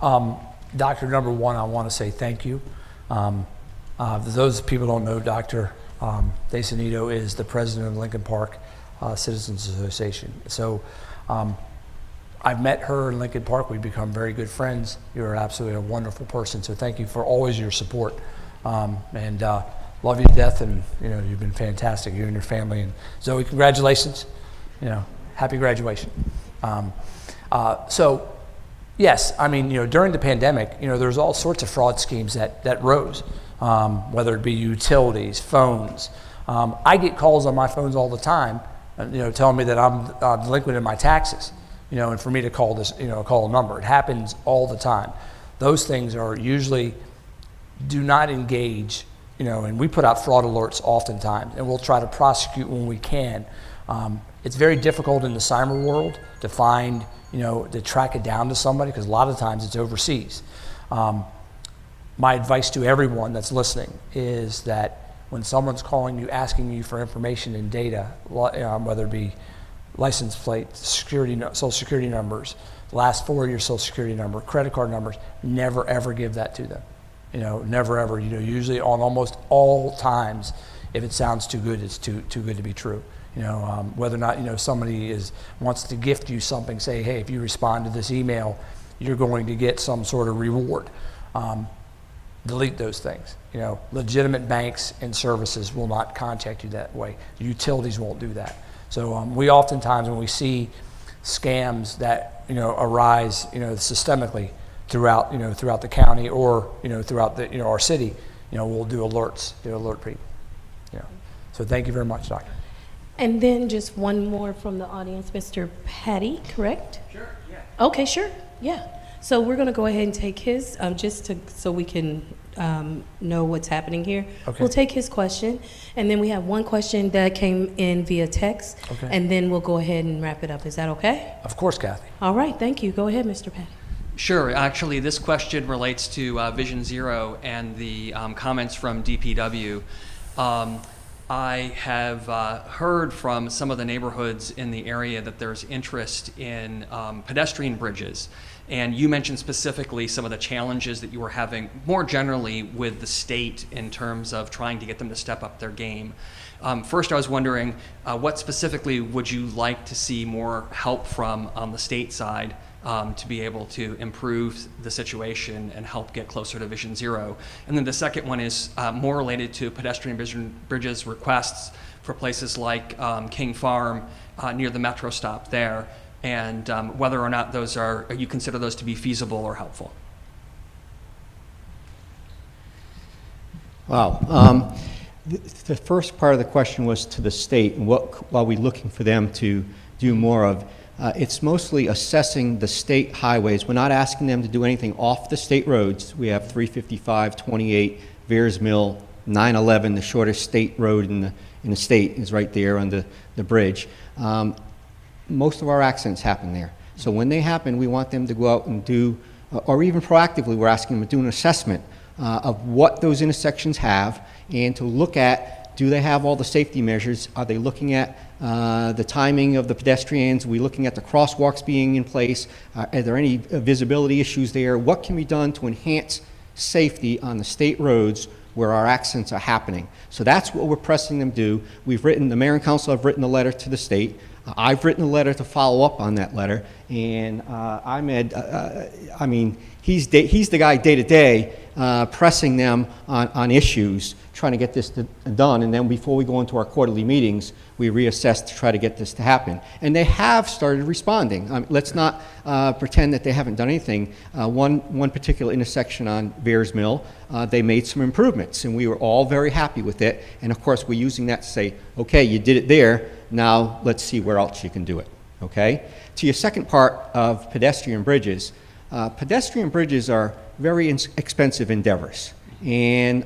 Doctor, number one, I want to say thank you. Those people don't know, Dr. DeSanito is the president of Lincoln Park Citizens Association. So I've met her in Lincoln Park. We've become very good friends. You're absolutely a wonderful person. So thank you for always your support. And love you to death. And you've been fantastic, you and your family. And Zoe, congratulations. Happy graduation. So yes, I mean, during the pandemic, there's all sorts of fraud schemes that rose, whether it be utilities, phones. I get calls on my phones all the time, telling me that I'm delinquent in my taxes. And for me to call this, call a number. It happens all the time. Those things are usually do not engage, and we put out fraud alerts oftentimes, and we'll try to prosecute when we can. It's very difficult in the cyber world to find, to track it down to somebody, because a lot of times it's overseas. My advice to everyone that's listening is that when someone's calling you, asking you for information and data, whether it be license plate, social security numbers, last 4 of your social security number, credit card numbers, never ever give that to them. Never ever. Usually on almost all times, if it sounds too good, it's too good to be true. Whether or not somebody wants to gift you something, say, hey, if you respond to this email, you're going to get some sort of reward. Delete those things. Legitimate banks and services will not contact you that way. Utilities won't do that. So we oftentimes, when we see scams that arise systemically throughout throughout the county or throughout the our city, we'll do alerts, alert people. So thank you very much, Doctor. And then just one more from the audience, Mr. Patty, correct? Sure. Yeah. Okay, sure. Yeah. So we're going to go ahead and take his, so we can know what's happening here. Okay. We'll take his question, and then we have one question that came in via text, Okay. and then we'll go ahead and wrap it up. Is that okay? Of course, Kathy. All right, thank you. Go ahead, Mr. Patty. Sure. Actually, this question relates to Vision Zero and the comments from DPW. I have heard from some of the neighborhoods in the area that there's interest in pedestrian bridges. And you mentioned specifically some of the challenges that you were having more generally with the state in terms of trying to get them to step up their game. First, I was wondering, what specifically would you like to see more help from on the state side to be able to improve the situation and help get closer to Vision Zero? And then the second one is more related to pedestrian bridges requests for places like King Farm near the metro stop there, and whether or not those are, you consider those to be feasible or helpful. Wow. The first part of the question was to the state, and what are we looking for them to do more of? It's mostly assessing the state highways. We're not asking them to do anything off the state roads. We have 355, 28, Veers Mill, 911, the shortest state road in the state is right there on the bridge. Most of our accidents happen there. So when they happen, we want them to go out and do, or even proactively, we're asking them to do an assessment of what those intersections have, and to look at, do they have all the safety measures? Are they looking at the timing of the pedestrians? Are we looking at the crosswalks being in place? Are there any visibility issues there? What can be done to enhance safety on the state roads where our accidents are happening? So that's what we're pressing them to do. The mayor and council have written a letter to the state. I've written a letter to follow up on that letter, and Ahmed, I mean, he's the guy day to day pressing them on issues, trying to get this done, and then before we go into our quarterly meetings, we reassess to try to get this to happen. And they have started responding. Let's not pretend that they haven't done anything. One particular intersection on Veers Mill, they made some improvements, and we were all very happy with it. And of course, we're using that to say, okay, you did it there, now let's see where else you can do it, okay? To your second part of pedestrian bridges are very expensive endeavors. And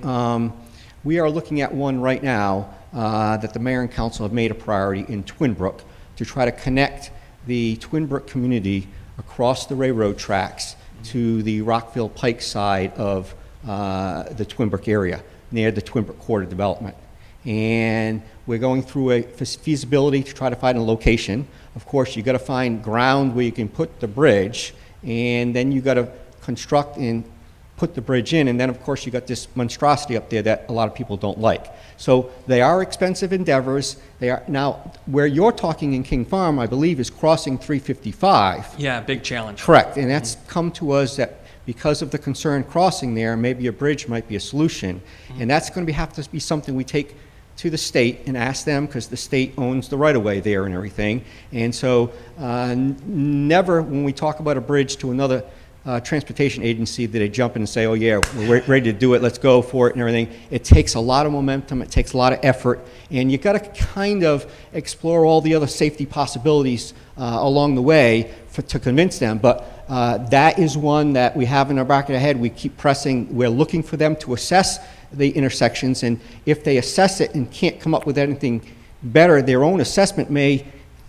we are looking at one right now that the mayor and council have made a priority in Twin Brook to try to connect the Twin Brook community across the railroad tracks to the Rockville Pike side of the Twin Brook area near the Twin Brook Quarter development. And we're going through a feasibility to try to find a location. Of course, you got to find ground where you can put the bridge, and then you got to construct and put the bridge in, and then of course you got this monstrosity up there that a lot of people don't like. So they are expensive endeavors. They are now, where you're talking in King Farm, I believe, is crossing 355. Yeah, big challenge. Correct, and that's come to us that because of the concern crossing there, maybe a bridge might be a solution, and that's going to have to be something we take to the state and ask them, because the state owns the right-of-way there and everything. And so never, when we talk about a bridge to another transportation agency, that they jump in and say, oh yeah, we're ready to do it, let's go for it and everything. It takes a lot of momentum, it takes a lot of effort, and you've got to kind of explore all the other safety possibilities along the way to convince them. But that is one that we have in our back of the head. We keep pressing. We're looking for them to assess the intersections, and if they assess it and can't come up with anything better, their own assessment may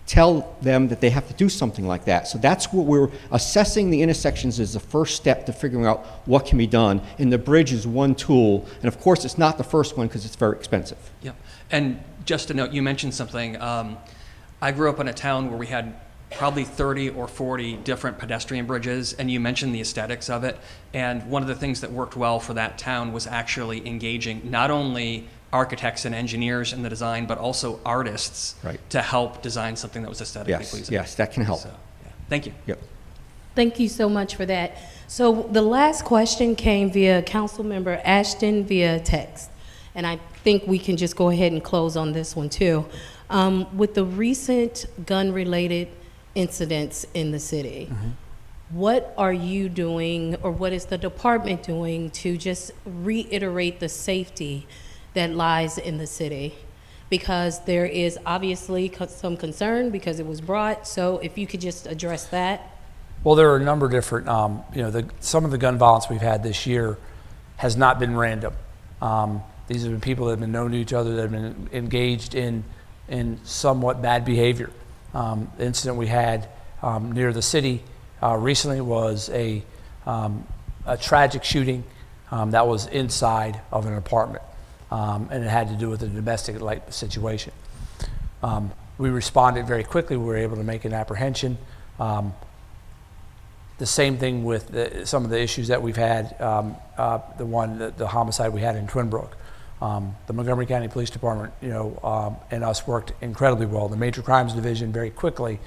tell them that they have to do something like that. So that's what we're assessing. The intersections is the first step to figuring out what can be done, and the bridge is one tool. And of course, it's not the first one because it's very expensive. Yep. And just to note, you mentioned something. I grew up in a town where we had probably 30 or 40 different pedestrian bridges, and you mentioned the aesthetics of it. And one of the things that worked well for that town was actually engaging not only architects and engineers in the design, but also artists to help design something that was aesthetically pleasing. Yes, that can help. So, yeah. Thank you. Yep. Thank you so much for that. So the last question came via Councilmember Ashton via text, and I think we can just go ahead and close on this one too. With the recent gun-related incidents in the city, what are you doing, or what is the department doing to just reiterate the safety that lies in the city? Because there is obviously some concern because it was brought. So if you could just address that. Well, there are a number of different, some of the gun violence we've had this year has not been random. These have been people that have been known to each other, that have been engaged in somewhat bad behavior. The incident we had near the city recently was a tragic shooting that was inside of an apartment, and it had to do with a domestic-like situation. We responded very quickly. We were able to make an apprehension. The same thing with some of the issues that we've had, the homicide we had in Twin Brook. The Montgomery County Police Department, and us worked incredibly well. The Major Crimes Division very quickly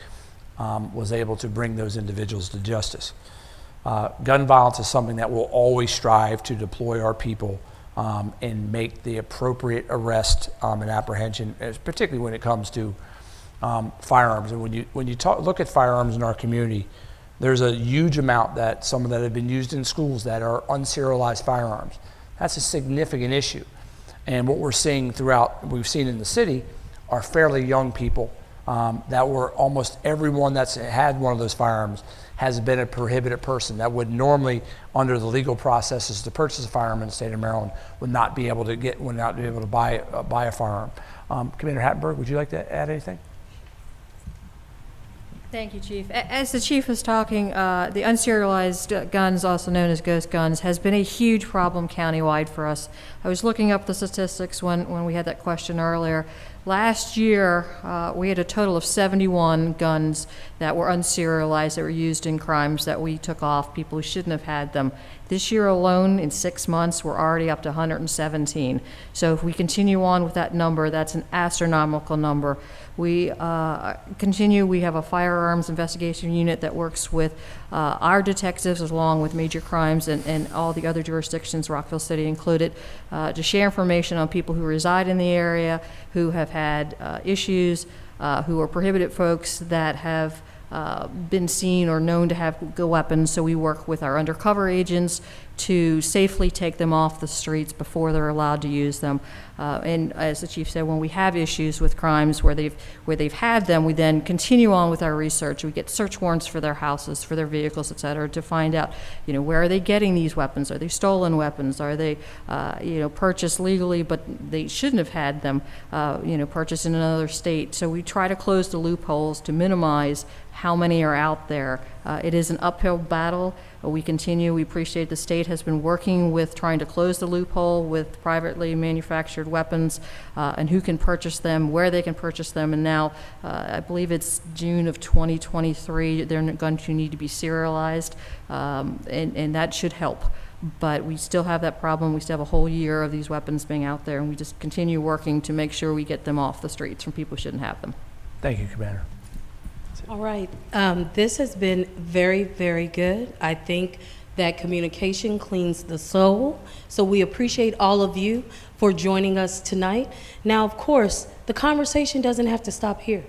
was able to bring those individuals to justice. Gun violence is something that we'll always strive to deploy our people and make the appropriate arrest and apprehension, particularly when it comes to firearms. And when you look at firearms in our community, there's a huge amount that some that have been used in schools that are unserialized firearms. That's a significant issue. And what we're seeing we've seen in the city, are fairly young people that were almost everyone that's had one of those firearms has been a prohibited person that would normally, under the legal processes to purchase a firearm in the state of Maryland, would not be able to buy a firearm. Commander Hattenberg, would you like to add anything? Thank you, Chief. As the Chief was talking, the unserialized guns, also known as ghost guns, has been a huge problem countywide for us. I was looking up the statistics when we had that question earlier. Last year, we had a total of 71 guns that were unserialized, that were used in crimes that we took off, people who shouldn't have had them. This year alone, in 6 months, we're already up to 117. So if we continue on with that number, that's an astronomical number. We continue, we have a firearms investigation unit that works with our detectives along with major crimes and all the other jurisdictions, Rockville City included, to share information on people who reside in the area, who have had issues, who are prohibited folks that have been seen or known to have weapons. So we work with our undercover agents to safely take them off the streets before they're allowed to use them. And as the Chief said, when we have issues with crimes where they've had them, we then continue on with our research. We get search warrants for their houses, for their vehicles, et cetera, to find out, where are they getting these weapons? Are they stolen weapons? Are they, purchased legally, but they shouldn't have had them, purchased in another state? So we try to close the loopholes to minimize how many are out there. It is an uphill battle. We continue. We appreciate the state has been working with trying to close the loophole with privately manufactured weapons and who can purchase them, where they can purchase them. And now, I believe it's June of 2023, they're going to need to be serialized, and that should help. But we still have that problem. We still have a whole year of these weapons being out there, and we just continue working to make sure we get them off the streets from people who shouldn't have them. Thank you, Commander. All right. This has been very, very good. I think that communication cleans the soul. So we appreciate all of you for joining us tonight. Now, of course, the conversation doesn't have to stop here.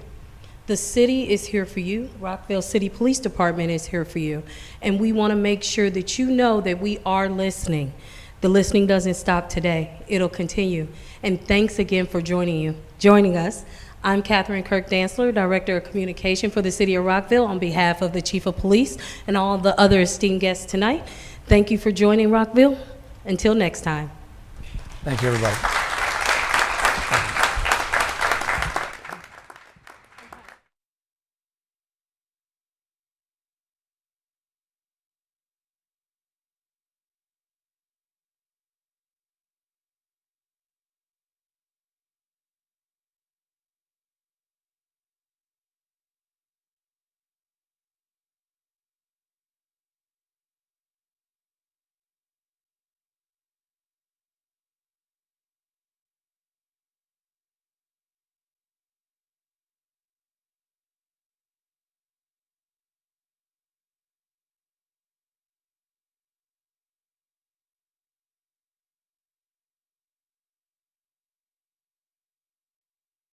The city is here for you. Rockville City Police Department is here for you. And we want to make sure that you know that we are listening. The listening doesn't stop today. It'll continue. And thanks again for joining us. I'm Catherine Kirk-Dantzler, Director of Communication for the City of Rockville, on behalf of the Chief of Police and all the other esteemed guests tonight. Thank you for joining Rockville. Until next time. Thank you, everybody.